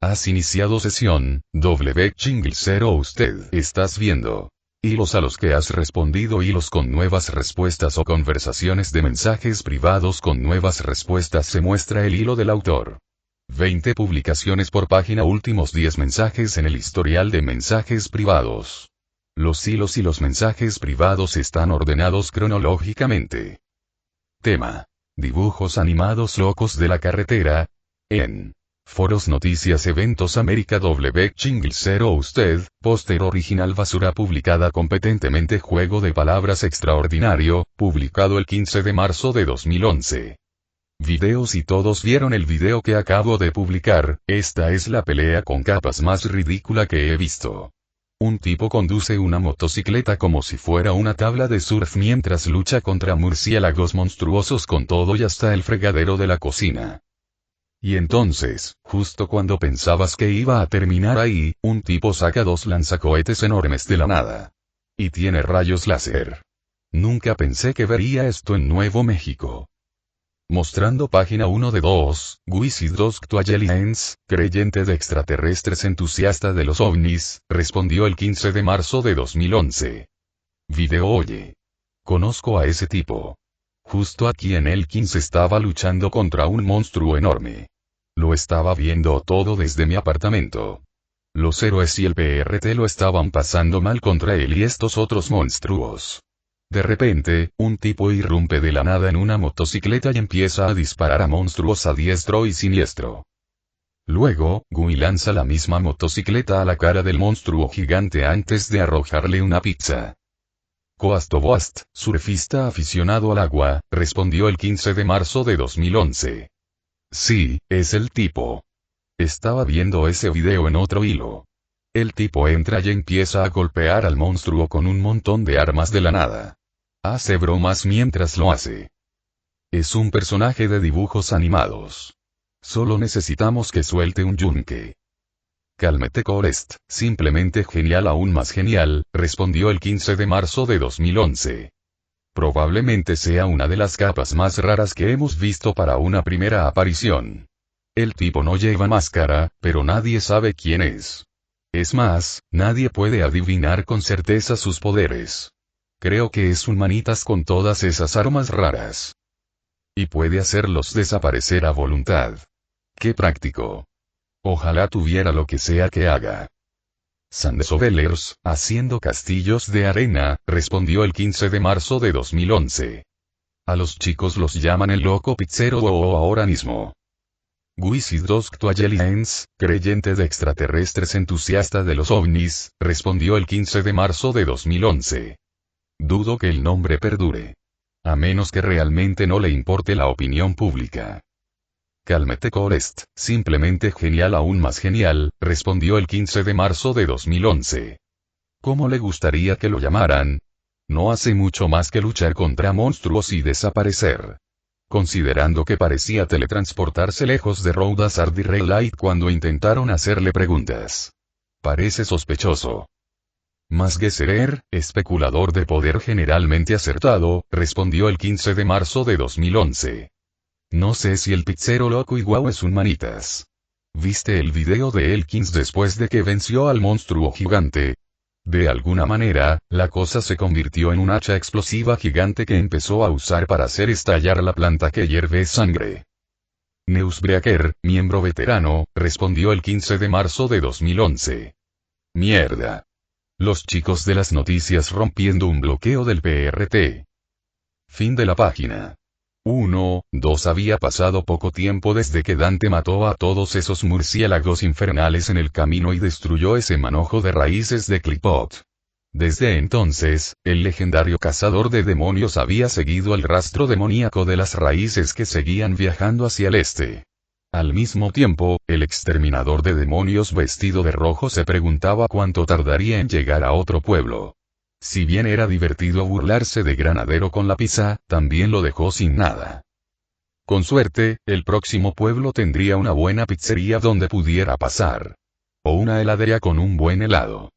[SPEAKER 1] Has iniciado sesión, W-0 usted. Estás viendo hilos a los que has respondido, hilos con nuevas respuestas o conversaciones de mensajes privados con nuevas respuestas. Se muestra el hilo del autor. 20 publicaciones por página, últimos 10 mensajes en el historial de mensajes privados. Los hilos y los mensajes privados están ordenados cronológicamente. Tema. Dibujos animados locos de la carretera. En foros, noticias, eventos, América W-0 usted, póster original basura publicada competentemente, juego de palabras extraordinario, publicado el 15 de marzo de 2011. Videos y todos vieron el video que acabo de publicar. Esta es la pelea con capas más ridícula que he visto. Un tipo conduce una motocicleta como si fuera una tabla de surf mientras lucha contra murciélagos monstruosos con todo y hasta el fregadero de la cocina. Y entonces, justo cuando pensabas que iba a terminar ahí, un tipo saca 2 lanzacohetes enormes de la nada. Y tiene rayos láser. Nunca pensé que vería esto en Nuevo México. Mostrando página 1 de 2, Guisidrosktualiens, creyente de extraterrestres entusiasta de los ovnis, respondió el 15 de marzo de 2011. Video. Oye. Conozco a ese tipo. Justo aquí en Elkins estaba luchando contra un monstruo enorme. Lo estaba viendo todo desde mi apartamento. Los héroes y el PRT lo estaban pasando mal contra él y estos otros monstruos. De repente, un tipo irrumpe de la nada en una motocicleta y empieza a disparar a monstruos a diestro y siniestro. Luego, Guy lanza la misma motocicleta a la cara del monstruo gigante antes de arrojarle una pizza. Coast to Boast, surfista aficionado al agua, respondió el 15 de marzo de 2011. Sí, es el tipo. Estaba viendo ese video en otro hilo. El tipo entra y empieza a golpear al monstruo con un montón de armas de la nada. Hace bromas mientras lo hace. Es un personaje de dibujos animados. Solo necesitamos que suelte un yunque. Cálmate Corest, simplemente genial, aún más genial, respondió el 15 de marzo de 2011. Probablemente sea una de las capas más raras que hemos visto para una primera aparición. El tipo no lleva máscara, pero nadie sabe quién es. Es más, nadie puede adivinar con certeza sus poderes. Creo que es un manitas con todas esas armas raras. Y puede hacerlos desaparecer a voluntad. ¡Qué práctico! Ojalá tuviera lo que sea que haga. Sandsovellers, haciendo castillos de arena, respondió el 15 de marzo de 2011. A los chicos los llaman el loco pizzero o ahora mismo. Guisidrosktoyeliens, creyente de extraterrestres entusiasta de los ovnis, respondió el 15 de marzo de 2011. Dudo que el nombre perdure. A menos que realmente no le importe la opinión pública. Cálmate Corest, simplemente genial, aún más genial, respondió el 15 de marzo de 2011. ¿Cómo le gustaría que lo llamaran? No hace mucho más que luchar contra monstruos y desaparecer. Considerando que parecía teletransportarse lejos de Road Hazard y Red Light cuando intentaron hacerle preguntas. Parece sospechoso. Mas Gesserer, especulador de poder generalmente acertado, respondió el 15 de marzo de 2011. No sé si el pizzero loco y guau es un manitas. ¿Viste el video de Elkins después de que venció al monstruo gigante? De alguna manera, la cosa se convirtió en un hacha explosiva gigante que empezó a usar para hacer estallar la planta que hierve sangre. Neusbreaker, miembro veterano, respondió el 15 de marzo de 2011. Mierda. Los chicos de las noticias rompiendo un bloqueo del PRT. Fin de la página. 1, 2 Había pasado poco tiempo desde que Dante mató a todos esos murciélagos infernales en el camino y destruyó ese manojo de raíces de Clipot. Desde entonces, el legendario cazador de demonios había seguido el rastro demoníaco de las raíces que seguían viajando hacia el este. Al mismo tiempo, el exterminador de demonios vestido de rojo se preguntaba cuánto tardaría en llegar a otro pueblo. Si bien era divertido burlarse de Granadero con la pizza, también lo dejó sin nada. Con suerte, el próximo pueblo tendría una buena pizzería donde pudiera pasar. O una heladería con un buen helado.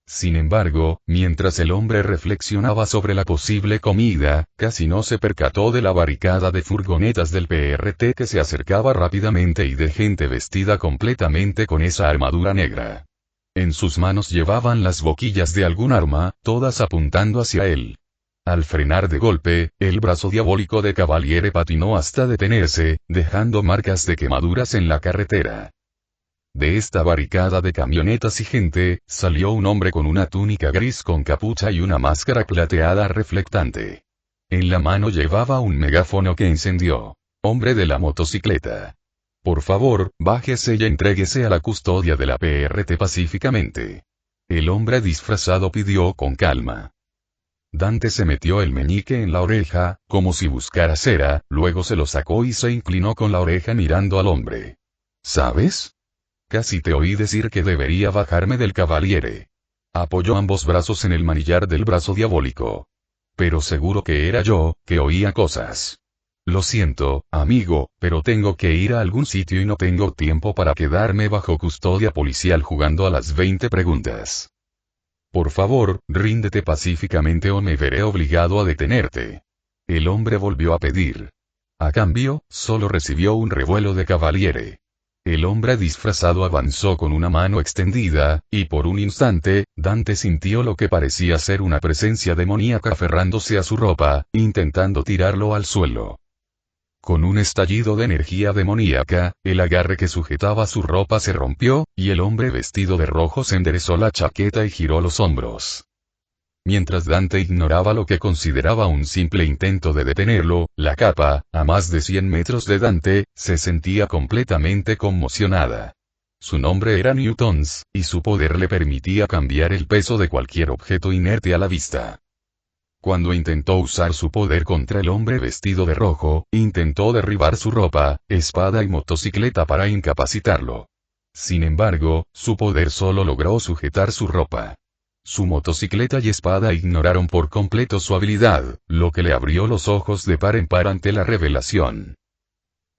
[SPEAKER 1] Sin embargo, mientras el hombre reflexionaba sobre la posible comida, casi no se percató de la barricada de furgonetas del PRT que se acercaba rápidamente y de gente vestida completamente con esa armadura negra. En sus manos llevaban las boquillas de algún arma, todas apuntando hacia él. Al frenar de golpe, el brazo diabólico de Cavaliere patinó hasta detenerse, dejando marcas de quemaduras en la carretera. De esta barricada de camionetas y gente, salió un hombre con una túnica gris con capucha y una máscara plateada reflectante. En la mano llevaba un megáfono que encendió. Hombre de la motocicleta. Por favor, bájese y entréguese a la custodia de la PRT pacíficamente. El hombre disfrazado pidió con calma. Dante se metió el meñique en la oreja, como si buscara cera, luego se lo sacó y se inclinó con la oreja mirando al hombre. ¿Sabes? Casi te oí decir que debería bajarme del Cavaliere. Apoyó ambos brazos en el manillar del brazo diabólico. Pero seguro que era yo, que oía cosas. Lo siento, amigo, pero tengo que ir a algún sitio y no tengo tiempo para quedarme bajo custodia policial jugando a las 20 preguntas. Por favor, ríndete pacíficamente o me veré obligado a detenerte. El hombre volvió a pedir. A cambio, solo recibió un revuelo de Cavaliere. El hombre disfrazado avanzó con una mano extendida, y por un instante, Dante sintió lo que parecía ser una presencia demoníaca aferrándose a su ropa, intentando tirarlo al suelo. Con un estallido de energía demoníaca, el agarre que sujetaba su ropa se rompió, y el hombre vestido de rojo se enderezó la chaqueta y giró los hombros. Mientras Dante ignoraba lo que consideraba un simple intento de detenerlo, la capa, a más de 100 metros de Dante, se sentía completamente conmocionada. Su nombre era Newtons, y su poder le permitía cambiar el peso de cualquier objeto inerte a la vista. Cuando intentó usar su poder contra el hombre vestido de rojo, intentó derribar su ropa, espada y motocicleta para incapacitarlo. Sin embargo, su poder solo logró sujetar su ropa. Su motocicleta y espada ignoraron por completo su habilidad, lo que le abrió los ojos de par en par ante la revelación.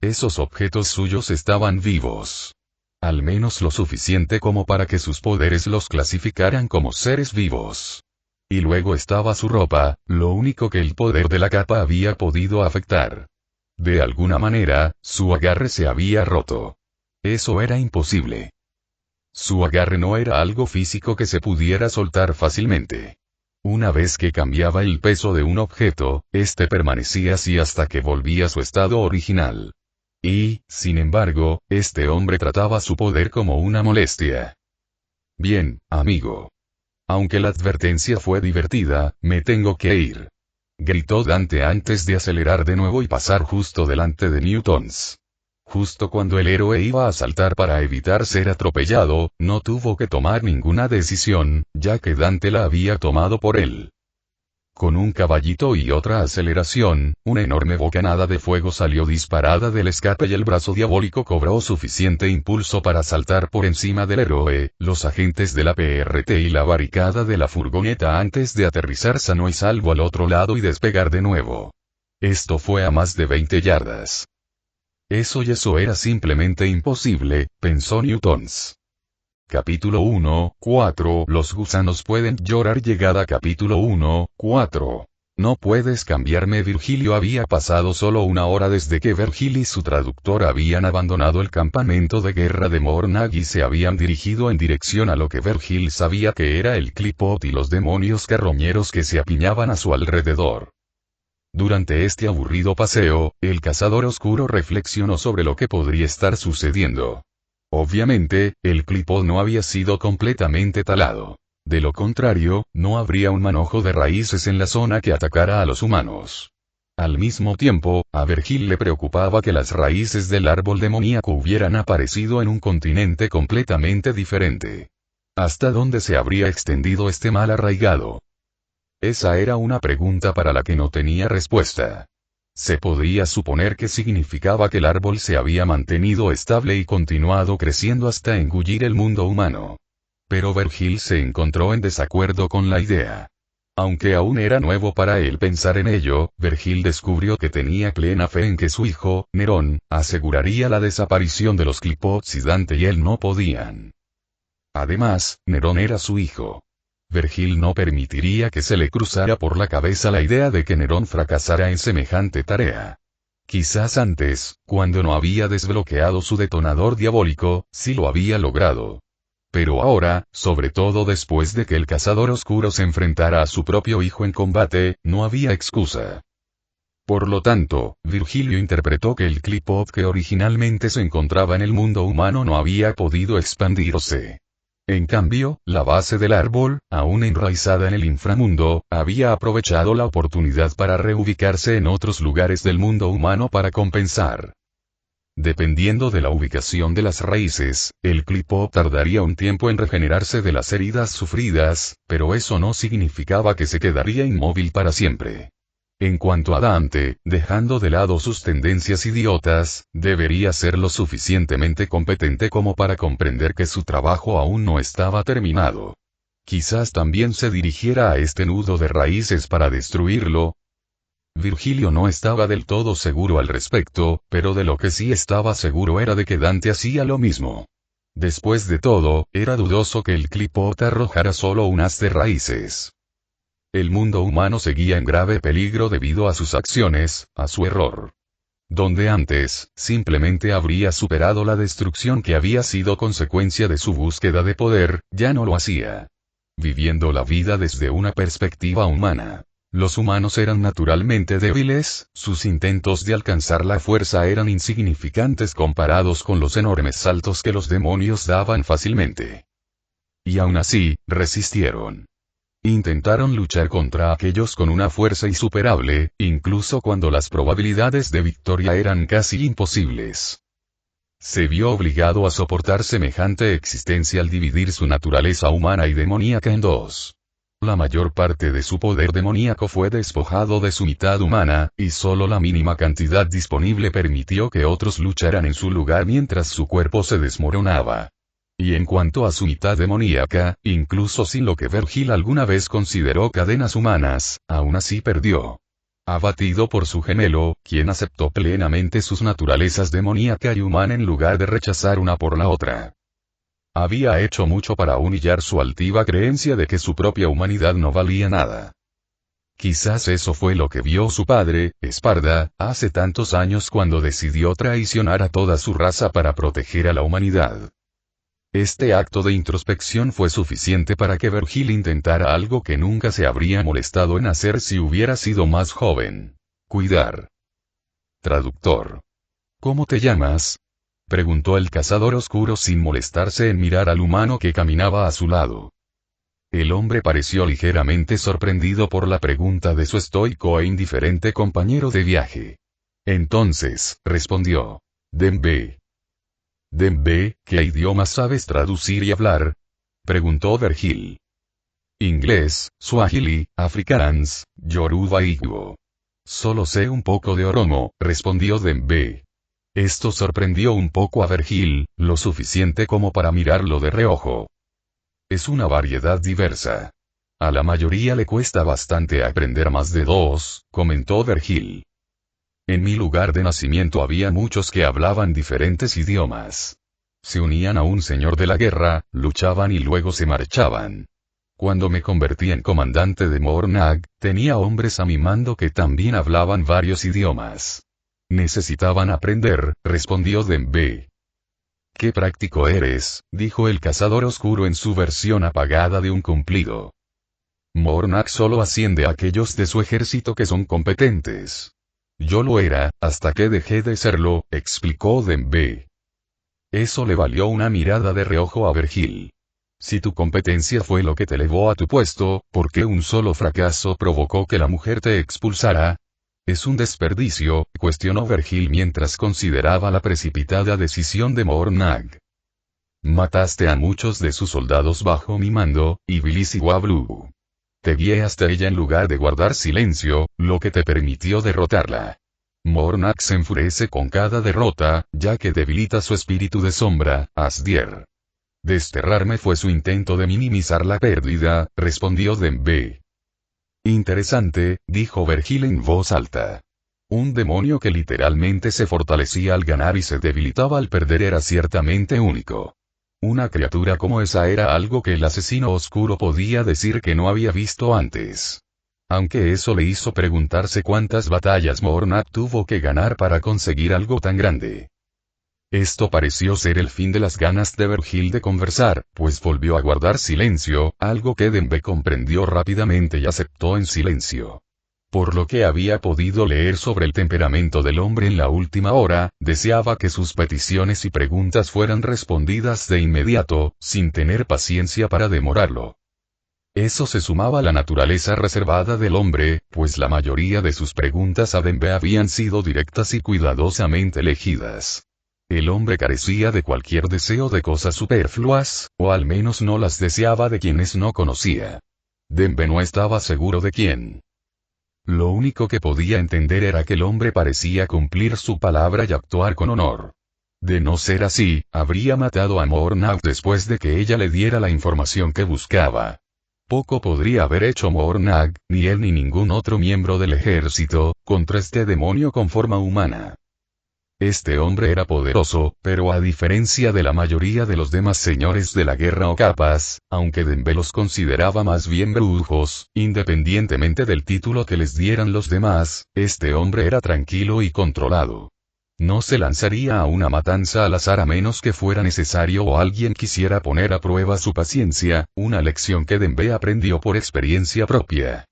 [SPEAKER 1] Esos objetos suyos estaban vivos. Al menos lo suficiente como para que sus poderes los clasificaran como seres vivos. Y luego estaba su ropa, lo único que el poder de la capa había podido afectar. De alguna manera, su agarre se había roto. Eso era imposible. Su agarre no era algo físico que se pudiera soltar fácilmente. Una vez que cambiaba el peso de un objeto, este permanecía así hasta que volvía a su estado original. Y, sin embargo, este hombre trataba su poder como una molestia. Bien, amigo. Aunque la advertencia fue divertida, me tengo que ir. Gritó Dante antes de acelerar de nuevo y pasar justo delante de Newtons. Justo cuando el héroe iba a saltar para evitar ser atropellado, no tuvo que tomar ninguna decisión, ya que Dante la había tomado por él. Con un caballito y otra aceleración, una enorme bocanada de fuego salió disparada del escape y el brazo diabólico cobró suficiente impulso para saltar por encima del héroe, los agentes de la PRT y la barricada de la furgoneta antes de aterrizar sano y salvo al otro lado y despegar de nuevo. Esto fue a más de 20 yardas. Eso era simplemente imposible, pensó Newtons. Capítulo 1:4 Los gusanos pueden llorar. Llegada capítulo 1:4. No puedes cambiarme. Virgilio había pasado solo una hora desde que Vergil y su traductor habían abandonado el campamento de guerra de Mornag y se habían dirigido en dirección a lo que Vergil sabía que era el Clipot y los demonios carroñeros que se apiñaban a su alrededor. Durante este aburrido paseo, el cazador oscuro reflexionó sobre lo que podría estar sucediendo. Obviamente, el Clipot no había sido completamente talado. De lo contrario, no habría un manojo de raíces en la zona que atacara a los humanos. Al mismo tiempo, a Vergil le preocupaba que las raíces del árbol demoníaco hubieran aparecido en un continente completamente diferente. ¿Hasta dónde se habría extendido este mal arraigado? Esa era una pregunta para la que no tenía respuesta. Se podría suponer que significaba que el árbol se había mantenido estable y continuado creciendo hasta engullir el mundo humano. Pero Vergil se encontró en desacuerdo con la idea. Aunque aún era nuevo para él pensar en ello, Vergil descubrió que tenía plena fe en que su hijo, Nerón, aseguraría la desaparición de los Clipots y Dante y él no podían. Además, Nerón era su hijo. Vergil no permitiría que se le cruzara por la cabeza la idea de que Nerón fracasara en semejante tarea. Quizás antes, cuando no había desbloqueado su detonador diabólico, sí lo había logrado. Pero ahora, sobre todo después de que el cazador oscuro se enfrentara a su propio hijo en combate, no había excusa. Por lo tanto, Virgilio interpretó que el Clipot que originalmente se encontraba en el mundo humano no había podido expandirse. En cambio, la base del árbol, aún enraizada en el inframundo, había aprovechado la oportunidad para reubicarse en otros lugares del mundo humano para compensar. Dependiendo de la ubicación de las raíces, el Clipot tardaría un tiempo en regenerarse de las heridas sufridas, pero eso no significaba que se quedaría inmóvil para siempre. En cuanto a Dante, dejando de lado sus tendencias idiotas, debería ser lo suficientemente competente como para comprender que su trabajo aún no estaba terminado. Quizás también se dirigiera a este nudo de raíces para destruirlo. Virgilio no estaba del todo seguro al respecto, pero de lo que sí estaba seguro era de que Dante hacía lo mismo. Después de todo, era dudoso que el Clipot arrojara solo un haz de raíces. El mundo humano seguía en grave peligro debido a sus acciones, a su error. donde antes, simplemente habría superado la destrucción que había sido consecuencia de su búsqueda de poder, ya no lo hacía. Viviendo la vida desde una perspectiva humana. Los humanos eran naturalmente débiles, sus intentos de alcanzar la fuerza eran insignificantes comparados con los enormes saltos que los demonios daban fácilmente. Y aún así, resistieron. Intentaron luchar contra aquellos con una fuerza insuperable, incluso cuando las probabilidades de victoria eran casi imposibles. Se vio obligado a soportar semejante existencia al dividir su naturaleza humana y demoníaca en dos. La mayor parte de su poder demoníaco fue despojado de su mitad humana, y solo la mínima cantidad disponible permitió que otros lucharan en su lugar mientras su cuerpo se desmoronaba. Y en cuanto a su mitad demoníaca, incluso sin lo que Vergil alguna vez consideró cadenas humanas, aún así perdió. Abatido por su gemelo, quien aceptó plenamente sus naturalezas demoníaca y humana en lugar de rechazar una por la otra. Había hecho mucho para humillar su altiva creencia de que su propia humanidad no valía nada. Quizás eso fue lo que vio su padre, Esparda, hace tantos años cuando decidió traicionar a toda su raza para proteger a la humanidad. Este acto de introspección fue suficiente para que Vergil intentara algo que nunca se habría molestado en hacer si hubiera sido más joven. Cuidar. Traductor. ¿Cómo te llamas? Preguntó el cazador oscuro sin molestarse en mirar al humano que caminaba a su lado. El hombre pareció ligeramente sorprendido por la pregunta de su estoico e indiferente compañero de viaje. Entonces, respondió. Dembe. Dembe, ¿qué idiomas sabes traducir y hablar? Preguntó Vergil. Inglés, Swahili, Afrikaans, Yoruba y Igbo. Solo sé un poco de Oromo, respondió Dembe. Esto sorprendió un poco a Vergil, lo suficiente como para mirarlo de reojo. Es una variedad diversa. A la mayoría le cuesta bastante aprender más de dos, comentó Vergil. En mi lugar de nacimiento había muchos que hablaban diferentes idiomas. Se unían a un señor de la guerra, luchaban y luego se marchaban. Cuando me convertí en comandante de Mornag, tenía hombres a mi mando que también hablaban varios idiomas. Necesitaban aprender, respondió Dembe. Qué práctico eres, dijo el cazador oscuro en su versión apagada de un cumplido. Mornag solo asciende a aquellos de su ejército que son competentes. Yo lo era, hasta que dejé de serlo, explicó Dembe. Eso le valió una mirada de reojo a Vergil. Si tu competencia fue lo que te elevó a tu puesto, ¿por qué un solo fracaso provocó que la mujer te expulsara? Es un desperdicio, cuestionó Vergil mientras consideraba la precipitada decisión de Mornag. Mataste a muchos de sus soldados bajo mi mando, y Bilis y Wablu. Te guié hasta ella en lugar de guardar silencio, lo que te permitió derrotarla. Mornag se enfurece con cada derrota, ya que debilita su espíritu de sombra, Asdier. Desterrarme fue su intento de minimizar la pérdida, respondió Dembe. Interesante, dijo Vergil en voz alta. Un demonio que literalmente se fortalecía al ganar y se debilitaba al perder era ciertamente único. Una criatura como esa era algo que el asesino oscuro podía decir que no había visto antes. Aunque eso le hizo preguntarse cuántas batallas Mornag tuvo que ganar para conseguir algo tan grande. Esto pareció ser el fin de las ganas de Vergil de conversar, pues volvió a guardar silencio, algo que Dembe comprendió rápidamente y aceptó en silencio. Por lo que había podido leer sobre el temperamento del hombre en la última hora, deseaba que sus peticiones y preguntas fueran respondidas de inmediato, sin tener paciencia para demorarlo. Eso se sumaba a la naturaleza reservada del hombre, pues la mayoría de sus preguntas a Dembe habían sido directas y cuidadosamente elegidas. El hombre carecía de cualquier deseo de cosas superfluas, o al menos no las deseaba de quienes no conocía. Dembe no estaba seguro de quién. Lo único que podía entender era que el hombre parecía cumplir su palabra y actuar con honor. De no ser así, habría matado a Mornag después de que ella le diera la información que buscaba. Poco podría haber hecho Mornag, ni él ni ningún otro miembro del ejército, contra este demonio con forma humana. Este hombre era poderoso, pero a diferencia de la mayoría de los demás señores de la guerra o capas, aunque Dembe los consideraba más bien brujos, independientemente del título que les dieran los demás, este hombre era tranquilo y controlado. No se lanzaría a una matanza al azar a menos que fuera necesario o alguien quisiera poner a prueba su paciencia, una lección que Denbe aprendió por experiencia propia.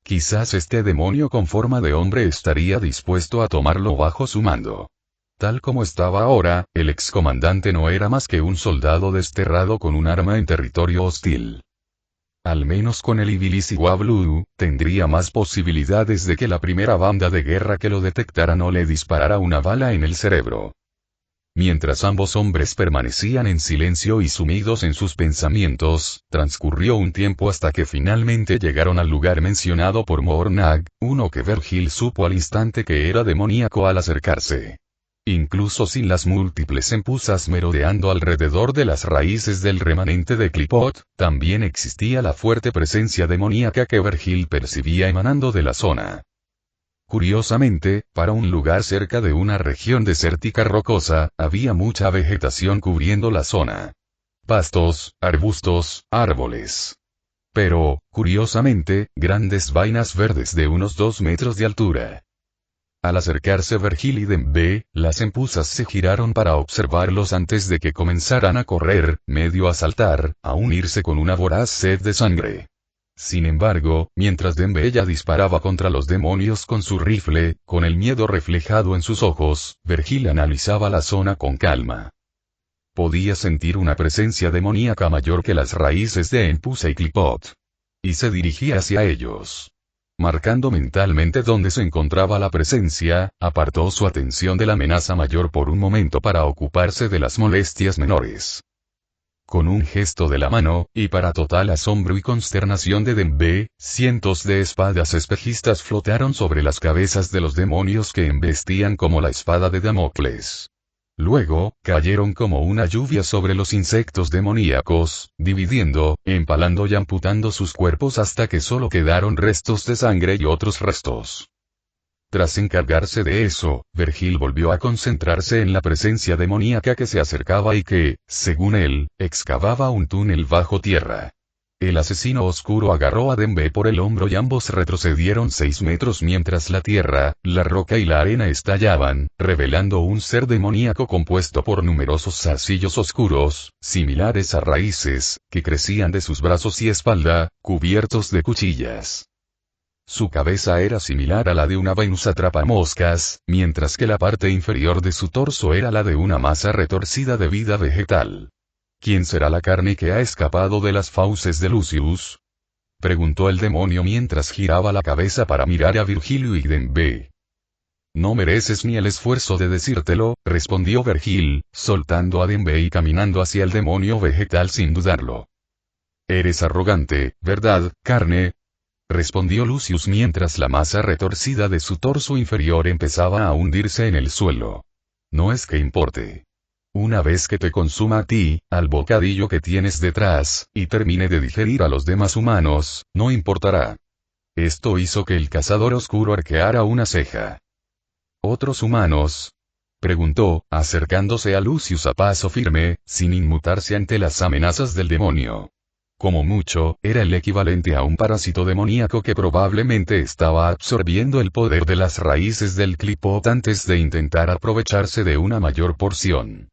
[SPEAKER 1] Quizás este demonio con forma de hombre estaría dispuesto a tomarlo bajo su mando. Tal como estaba ahora, el excomandante no era más que un soldado desterrado con un arma en territorio hostil. Al menos con el Iblis Blue, tendría más posibilidades de que la primera banda de guerra que lo detectara no le disparara una bala en el cerebro. Mientras ambos hombres permanecían en silencio y sumidos en sus pensamientos, transcurrió un tiempo hasta que finalmente llegaron al lugar mencionado por Mornag, uno que Vergil supo al instante que era demoníaco al acercarse. Incluso sin las múltiples empuzas merodeando alrededor de las raíces del remanente de Clipot, también existía la fuerte presencia demoníaca que Vergil percibía emanando de la zona. Curiosamente, para un lugar cerca de una región desértica rocosa, había mucha vegetación cubriendo la zona. Pastos, arbustos, árboles. Pero, curiosamente, grandes vainas verdes de unos 2 metros de altura. Al acercarse Vergil y Denbe, las empuzas se giraron para observarlos antes de que comenzaran a correr, medio a saltar, a unirse con una voraz sed de sangre. Sin embargo, mientras Denbe ya disparaba contra los demonios con su rifle, con el miedo reflejado en sus ojos, Vergil analizaba la zona con calma. Podía sentir una presencia demoníaca mayor que las raíces de Empusa y Clipot. Y se dirigía hacia ellos. Marcando mentalmente dónde se encontraba la presencia, apartó su atención de la amenaza mayor por un momento para ocuparse de las molestias menores. Con un gesto de la mano, y para total asombro y consternación de Denbe, cientos de espadas espejistas flotaron sobre las cabezas de los demonios que embestían como la espada de Damocles. Luego, cayeron como una lluvia sobre los insectos demoníacos, dividiendo, empalando y amputando sus cuerpos hasta que solo quedaron restos de sangre y otros restos. Tras encargarse de eso, Vergil volvió a concentrarse en la presencia demoníaca que se acercaba y que, según él, excavaba un túnel bajo tierra. El asesino oscuro agarró a Denbe por el hombro y ambos retrocedieron 6 metros mientras la tierra, la roca y la arena estallaban, revelando un ser demoníaco compuesto por numerosos zarcillos oscuros, similares a raíces, que crecían de sus brazos y espalda, cubiertos de cuchillas. Su cabeza era similar a la de una Venus atrapamoscas, mientras que la parte inferior de su torso era la de una masa retorcida de vida vegetal. ¿Quién será la carne que ha escapado de las fauces de Lucius? Preguntó el demonio mientras giraba la cabeza para mirar a Virgilio y Denbe. No mereces ni el esfuerzo de decírtelo, respondió Vergil, soltando a Denbe y caminando hacia el demonio vegetal sin dudarlo. Eres arrogante, ¿verdad, carne? Respondió Lucius mientras la masa retorcida de su torso inferior empezaba a hundirse en el suelo. No es que importe. Una vez que te consuma a ti, al bocadillo que tienes detrás, y termine de digerir a los demás humanos, no importará. Esto hizo que el cazador oscuro arqueara una ceja. ¿Otros humanos? Preguntó, acercándose a Lucius a paso firme, sin inmutarse ante las amenazas del demonio. Como mucho, era el equivalente a un parásito demoníaco que probablemente estaba absorbiendo el poder de las raíces del Clipot antes de intentar aprovecharse de una mayor porción.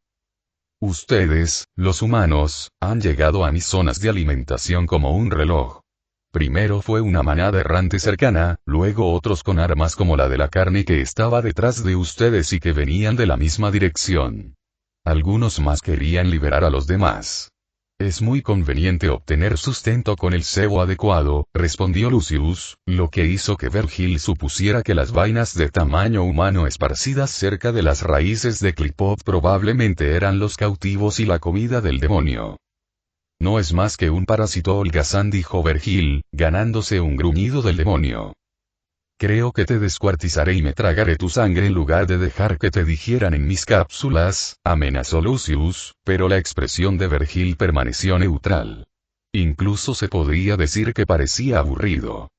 [SPEAKER 1] Ustedes, los humanos, han llegado a mis zonas de alimentación como un reloj. Primero fue una manada errante cercana, luego otros con armas como la de la carne que estaba detrás de ustedes y que venían de la misma dirección. Algunos más querían liberar a los demás. Es muy conveniente obtener sustento con el cebo adecuado, respondió Lucius, lo que hizo que Vergil supusiera que las vainas de tamaño humano esparcidas cerca de las raíces de Clipot probablemente eran los cautivos y la comida del demonio. No es más que un parásito holgazán, dijo Vergil, ganándose un gruñido del demonio. Creo que te descuartizaré y me tragaré tu sangre en lugar de dejar que te digieran en mis cápsulas, amenazó Lucius, pero la expresión de Vergil permaneció neutral. Incluso se podría decir que parecía aburrido.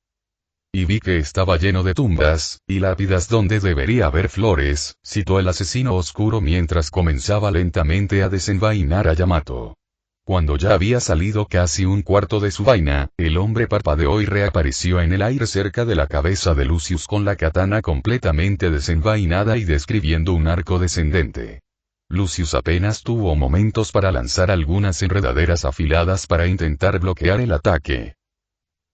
[SPEAKER 1] Y vi que estaba lleno de tumbas, y lápidas donde debería haber flores, citó el asesino oscuro mientras comenzaba lentamente a desenvainar a Yamato. Cuando ya había salido casi un cuarto de su vaina, el hombre parpadeó y reapareció en el aire cerca de la cabeza de Lucius con la katana completamente desenvainada y describiendo un arco descendente. Lucius apenas tuvo momentos para lanzar algunas enredaderas afiladas para intentar bloquear el ataque.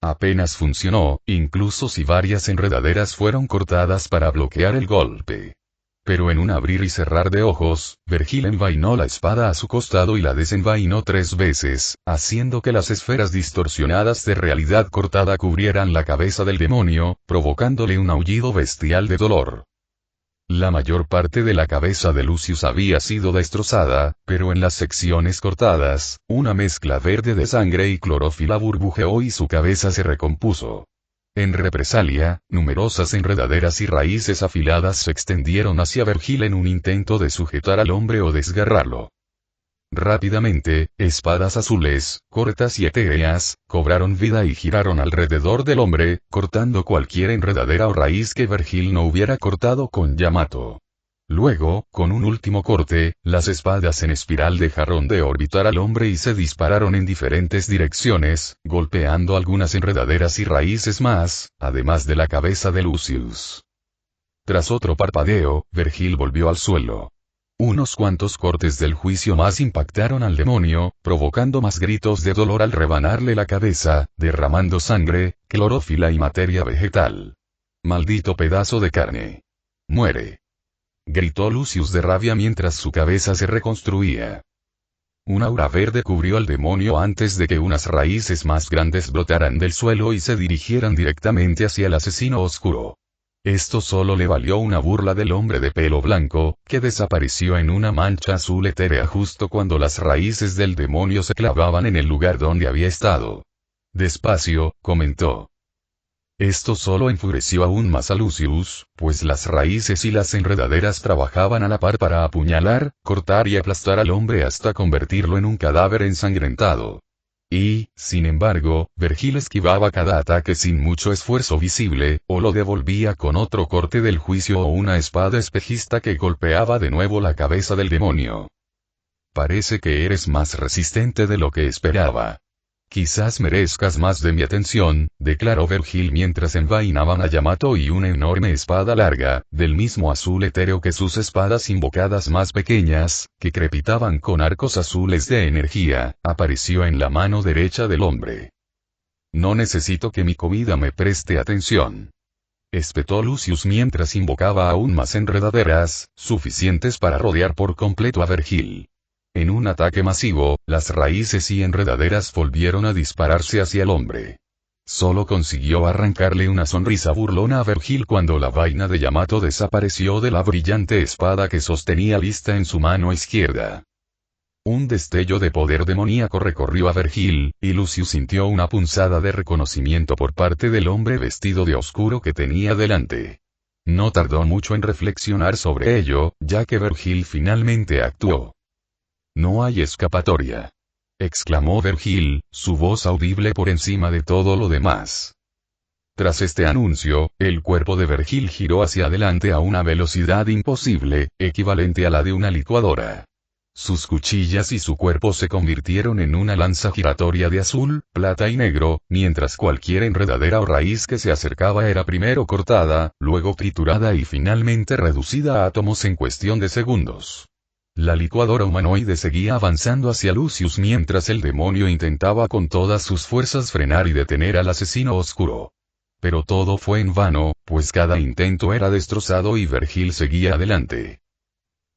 [SPEAKER 1] Apenas funcionó, incluso si varias enredaderas fueron cortadas para bloquear el golpe. Pero en un abrir y cerrar de ojos, Vergil envainó la espada a su costado y la desenvainó 3 veces, haciendo que las esferas distorsionadas de realidad cortada cubrieran la cabeza del demonio, provocándole un aullido bestial de dolor. La mayor parte de la cabeza de Lucius había sido destrozada, pero en las secciones cortadas, una mezcla verde de sangre y clorofila burbujeó y su cabeza se recompuso. En represalia, numerosas enredaderas y raíces afiladas se extendieron hacia Vergil en un intento de sujetar al hombre o desgarrarlo. Rápidamente, espadas azules, cortas y etéreas, cobraron vida y giraron alrededor del hombre, cortando cualquier enredadera o raíz que Vergil no hubiera cortado con Yamato. Luego, con un último corte, las espadas en espiral dejaron de orbitar al hombre y se dispararon en diferentes direcciones, golpeando algunas enredaderas y raíces más, además de la cabeza de Lucius. Tras otro parpadeo, Vergil volvió al suelo. Unos cuantos cortes del juicio más impactaron al demonio, provocando más gritos de dolor al rebanarle la cabeza, derramando sangre, clorófila y materia vegetal. ¡Maldito pedazo de carne! ¡Muere! Gritó Lucius de rabia mientras su cabeza se reconstruía. Un aura verde cubrió al demonio antes de que unas raíces más grandes brotaran del suelo y se dirigieran directamente hacia el asesino oscuro. Esto solo le valió una burla del hombre de pelo blanco, que desapareció en una mancha azul etérea justo cuando las raíces del demonio se clavaban en el lugar donde había estado. Despacio, comentó. Esto solo enfureció aún más a Lucius, pues las raíces y las enredaderas trabajaban a la par para apuñalar, cortar y aplastar al hombre hasta convertirlo en un cadáver ensangrentado. Y, sin embargo, Vergil esquivaba cada ataque sin mucho esfuerzo visible, o lo devolvía con otro corte del juicio o una espada espejista que golpeaba de nuevo la cabeza del demonio. Parece que eres más resistente de lo que esperaba. Quizás merezcas más de mi atención, declaró Vergil mientras envainaban a Yamato y una enorme espada larga, del mismo azul etéreo que sus espadas invocadas más pequeñas, que crepitaban con arcos azules de energía, apareció en la mano derecha del hombre. No necesito que mi comida me preste atención. Espetó Lucius mientras invocaba aún más enredaderas, suficientes para rodear por completo a Vergil. En un ataque masivo, las raíces y enredaderas volvieron a dispararse hacia el hombre. Solo consiguió arrancarle una sonrisa burlona a Vergil cuando la vaina de Yamato desapareció de la brillante espada que sostenía lista en su mano izquierda. Un destello de poder demoníaco recorrió a Vergil, y Lucius sintió una punzada de reconocimiento por parte del hombre vestido de oscuro que tenía delante. No tardó mucho en reflexionar sobre ello, ya que Vergil finalmente actuó. No hay escapatoria. Exclamó Vergil, su voz audible por encima de todo lo demás. Tras este anuncio, el cuerpo de Vergil giró hacia adelante a una velocidad imposible, equivalente a la de una licuadora. Sus cuchillas y su cuerpo se convirtieron en una lanza giratoria de azul, plata y negro, mientras cualquier enredadera o raíz que se acercaba era primero cortada, luego triturada y finalmente reducida a átomos en cuestión de segundos. La licuadora humanoide seguía avanzando hacia Lucius mientras el demonio intentaba con todas sus fuerzas frenar y detener al asesino oscuro. Pero todo fue en vano, pues cada intento era destrozado y Vergil seguía adelante.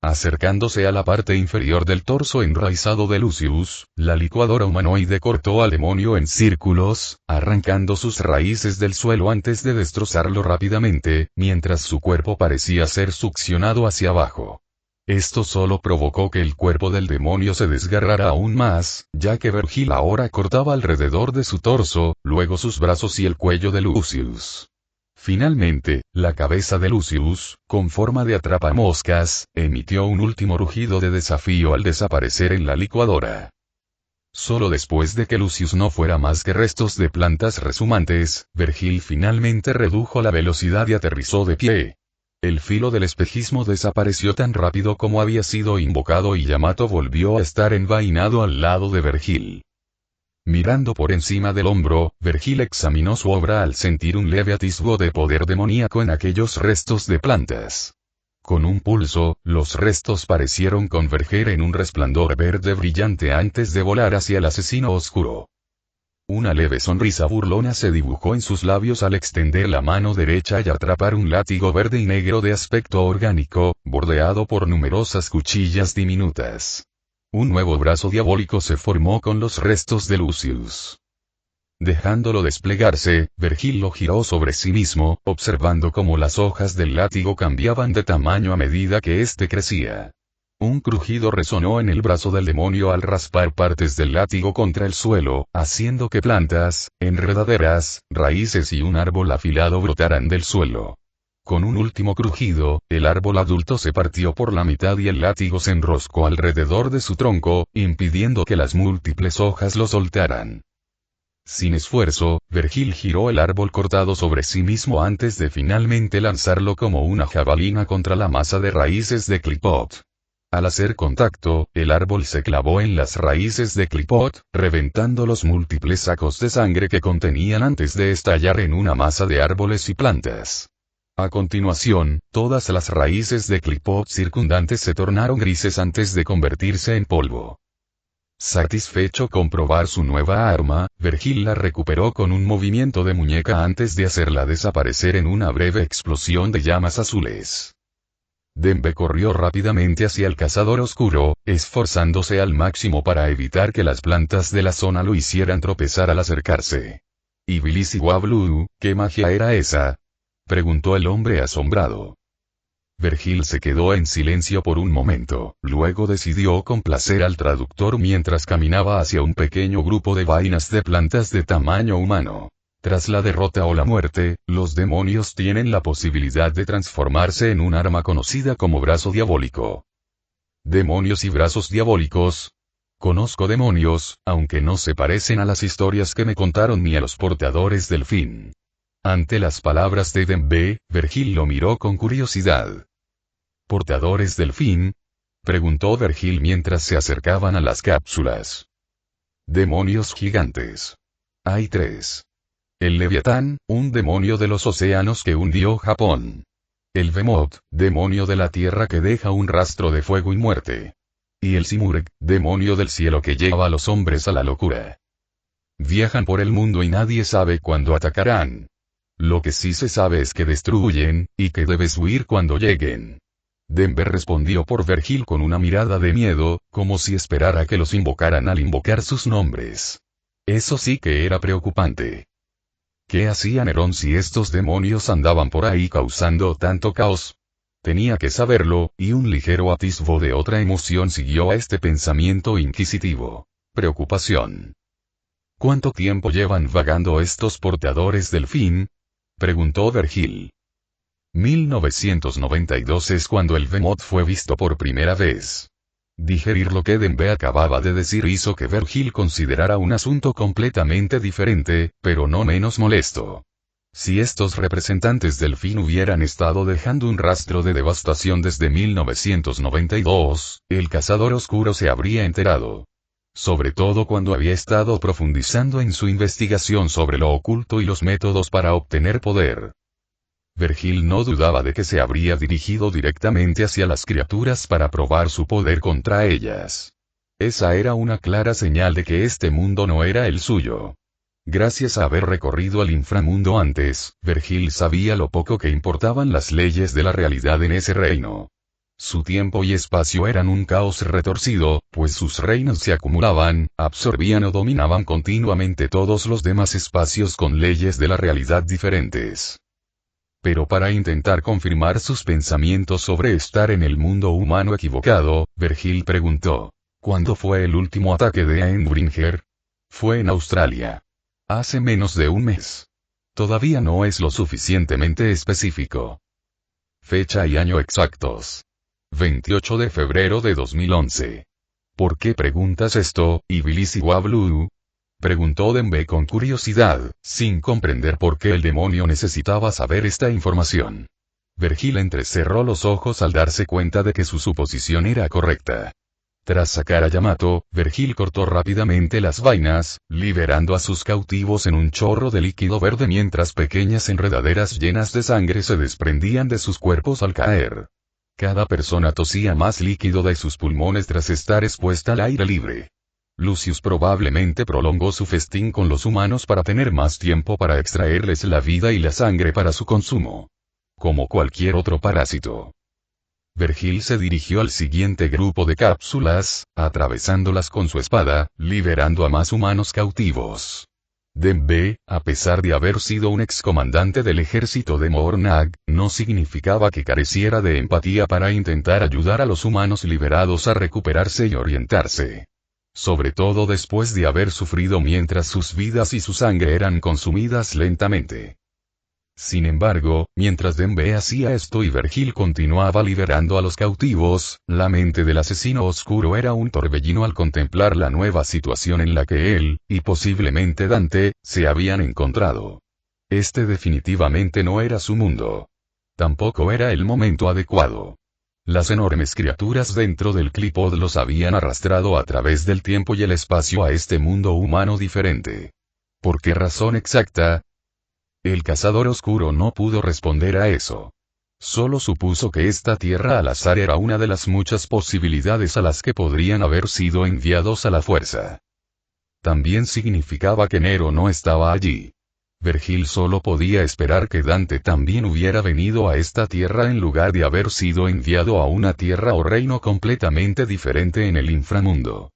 [SPEAKER 1] Acercándose a la parte inferior del torso enraizado de Lucius, la licuadora humanoide cortó al demonio en círculos, arrancando sus raíces del suelo antes de destrozarlo rápidamente, mientras su cuerpo parecía ser succionado hacia abajo. Esto solo provocó que el cuerpo del demonio se desgarrara aún más, ya que Vergil ahora cortaba alrededor de su torso, luego sus brazos y el cuello de Lucius. Finalmente, la cabeza de Lucius, con forma de atrapamoscas, emitió un último rugido de desafío al desaparecer en la licuadora. Solo después de que Lucius no fuera más que restos de plantas resumantes, Vergil finalmente redujo la velocidad y aterrizó de pie. El filo del espejismo desapareció tan rápido como había sido invocado y Yamato volvió a estar envainado al lado de Vergil. Mirando por encima del hombro, Vergil examinó su obra al sentir un leve atisbo de poder demoníaco en aquellos restos de plantas. Con un pulso, los restos parecieron converger en un resplandor verde brillante antes de volar hacia el asesino oscuro. Una leve sonrisa burlona se dibujó en sus labios al extender la mano derecha y atrapar un látigo verde y negro de aspecto orgánico, bordeado por numerosas cuchillas diminutas. Un nuevo brazo diabólico se formó con los restos de Lucius. Dejándolo desplegarse, Vergil lo giró sobre sí mismo, observando cómo las hojas del látigo cambiaban de tamaño a medida que éste crecía. Un crujido resonó en el brazo del demonio al raspar partes del látigo contra el suelo, haciendo que plantas, enredaderas, raíces y un árbol afilado brotaran del suelo. Con un último crujido, el árbol adulto se partió por la mitad y el látigo se enroscó alrededor de su tronco, impidiendo que las múltiples hojas lo soltaran. Sin esfuerzo, Vergil giró el árbol cortado sobre sí mismo antes de finalmente lanzarlo como una jabalina contra la masa de raíces de Clipot. Al hacer contacto, el árbol se clavó en las raíces de Clipot, reventando los múltiples sacos de sangre que contenían antes de estallar en una masa de árboles y plantas. A continuación, todas las raíces de Clipot circundantes se tornaron grises antes de convertirse en polvo. Satisfecho con probar su nueva arma, Vergil la recuperó con un movimiento de muñeca antes de hacerla desaparecer en una breve explosión de llamas azules. Denbe corrió rápidamente hacia el cazador oscuro, esforzándose al máximo para evitar que las plantas de la zona lo hicieran tropezar al acercarse. «Iblis Wablu, ¿qué magia era esa?», preguntó el hombre asombrado. Vergil se quedó en silencio por un momento, luego decidió complacer al traductor mientras caminaba hacia un pequeño grupo de vainas de plantas de tamaño humano. Tras la derrota o la muerte, los demonios tienen la posibilidad de transformarse en un arma conocida como brazo diabólico. ¿Demonios y brazos diabólicos? Conozco demonios, aunque no se parecen a las historias que me contaron ni a los portadores del fin. Ante las palabras de Denbe, Vergil lo miró con curiosidad. ¿Portadores del fin?, preguntó Vergil mientras se acercaban a las cápsulas. Demonios gigantes. Hay 3. El Leviatán, un demonio de los océanos que hundió Japón. El Behemoth, demonio de la tierra que deja un rastro de fuego y muerte. Y el Simurgh, demonio del cielo que lleva a los hombres a la locura. Viajan por el mundo y nadie sabe cuándo atacarán. Lo que sí se sabe es que destruyen, y que debes huir cuando lleguen. Denbe respondió por Vergil con una mirada de miedo, como si esperara que los invocaran al invocar sus nombres. Eso sí que era preocupante. ¿Qué hacía Nerón si estos demonios andaban por ahí causando tanto caos? Tenía que saberlo, y un ligero atisbo de otra emoción siguió a este pensamiento inquisitivo. Preocupación. ¿Cuánto tiempo llevan vagando estos portadores del fin?, preguntó Vergil. 1992 es cuando el Behemoth fue visto por primera vez. Digerir lo que Denbe acababa de decir hizo que Vergil considerara un asunto completamente diferente, pero no menos molesto. Si estos representantes del fin hubieran estado dejando un rastro de devastación desde 1992, el cazador oscuro se habría enterado. Sobre todo cuando había estado profundizando en su investigación sobre lo oculto y los métodos para obtener poder. Vergil no dudaba de que se habría dirigido directamente hacia las criaturas para probar su poder contra ellas. Esa era una clara señal de que este mundo no era el suyo. Gracias a haber recorrido el inframundo antes, Vergil sabía lo poco que importaban las leyes de la realidad en ese reino. Su tiempo y espacio eran un caos retorcido, pues sus reinos se acumulaban, absorbían o dominaban continuamente todos los demás espacios con leyes de la realidad diferentes. Pero para intentar confirmar sus pensamientos sobre estar en el mundo humano equivocado, Vergil preguntó: ¿cuándo fue el último ataque de Endbringer? Fue en Australia. Hace menos de un mes. Todavía no es lo suficientemente específico. Fecha y año exactos. 28 de febrero de 2011. ¿Por qué preguntas esto, Iblis Wablu?, preguntó Denbe con curiosidad, sin comprender por qué el demonio necesitaba saber esta información. Vergil entrecerró los ojos al darse cuenta de que su suposición era correcta. Tras sacar a Yamato, Vergil cortó rápidamente las vainas, liberando a sus cautivos en un chorro de líquido verde mientras pequeñas enredaderas llenas de sangre se desprendían de sus cuerpos al caer. Cada persona tosía más líquido de sus pulmones tras estar expuesta al aire libre. Lucius probablemente prolongó su festín con los humanos para tener más tiempo para extraerles la vida y la sangre para su consumo. Como cualquier otro parásito. Vergil se dirigió al siguiente grupo de cápsulas, atravesándolas con su espada, liberando a más humanos cautivos. Denbe, a pesar de haber sido un excomandante del ejército de Mornag, no significaba que careciera de empatía para intentar ayudar a los humanos liberados a recuperarse y orientarse. Sobre todo después de haber sufrido mientras sus vidas y su sangre eran consumidas lentamente. Sin embargo, mientras Denbe hacía esto y Vergil continuaba liberando a los cautivos, la mente del asesino oscuro era un torbellino al contemplar la nueva situación en la que él, y posiblemente Dante, se habían encontrado. Este definitivamente no era su mundo. Tampoco era el momento adecuado. Las enormes criaturas dentro del Clipod los habían arrastrado a través del tiempo y el espacio a este mundo humano diferente. ¿Por qué razón exacta? El cazador oscuro no pudo responder a eso. Solo supuso que esta tierra al azar era una de las muchas posibilidades a las que podrían haber sido enviados a la fuerza. También significaba que Nero no estaba allí. Vergil solo podía esperar que Dante también hubiera venido a esta tierra en lugar de haber sido enviado a una tierra o reino completamente diferente en el inframundo.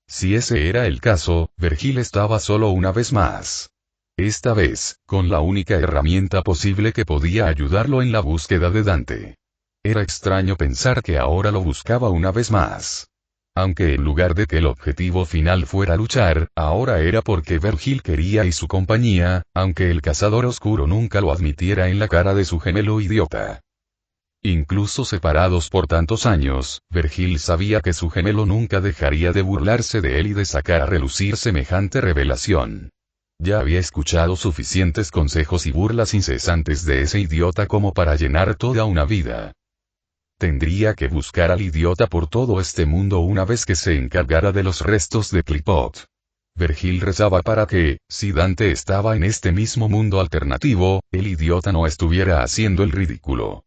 [SPEAKER 1] Si ese era el caso, Vergil estaba solo una vez más. Esta vez, con la única herramienta posible que podía ayudarlo en la búsqueda de Dante. Era extraño pensar que ahora lo buscaba una vez más. Aunque en lugar de que el objetivo final fuera luchar, ahora era porque Vergil quería y su compañía, aunque el cazador oscuro nunca lo admitiera en la cara de su gemelo idiota. Incluso separados por tantos años, Vergil sabía que su gemelo nunca dejaría de burlarse de él y de sacar a relucir semejante revelación. Ya había escuchado suficientes consejos y burlas incesantes de ese idiota como para llenar toda una vida. Tendría que buscar al idiota por todo este mundo una vez que se encargara de los restos de Clipod. Vergil rezaba para que, si Dante estaba en este mismo mundo alternativo, el idiota no estuviera haciendo el ridículo.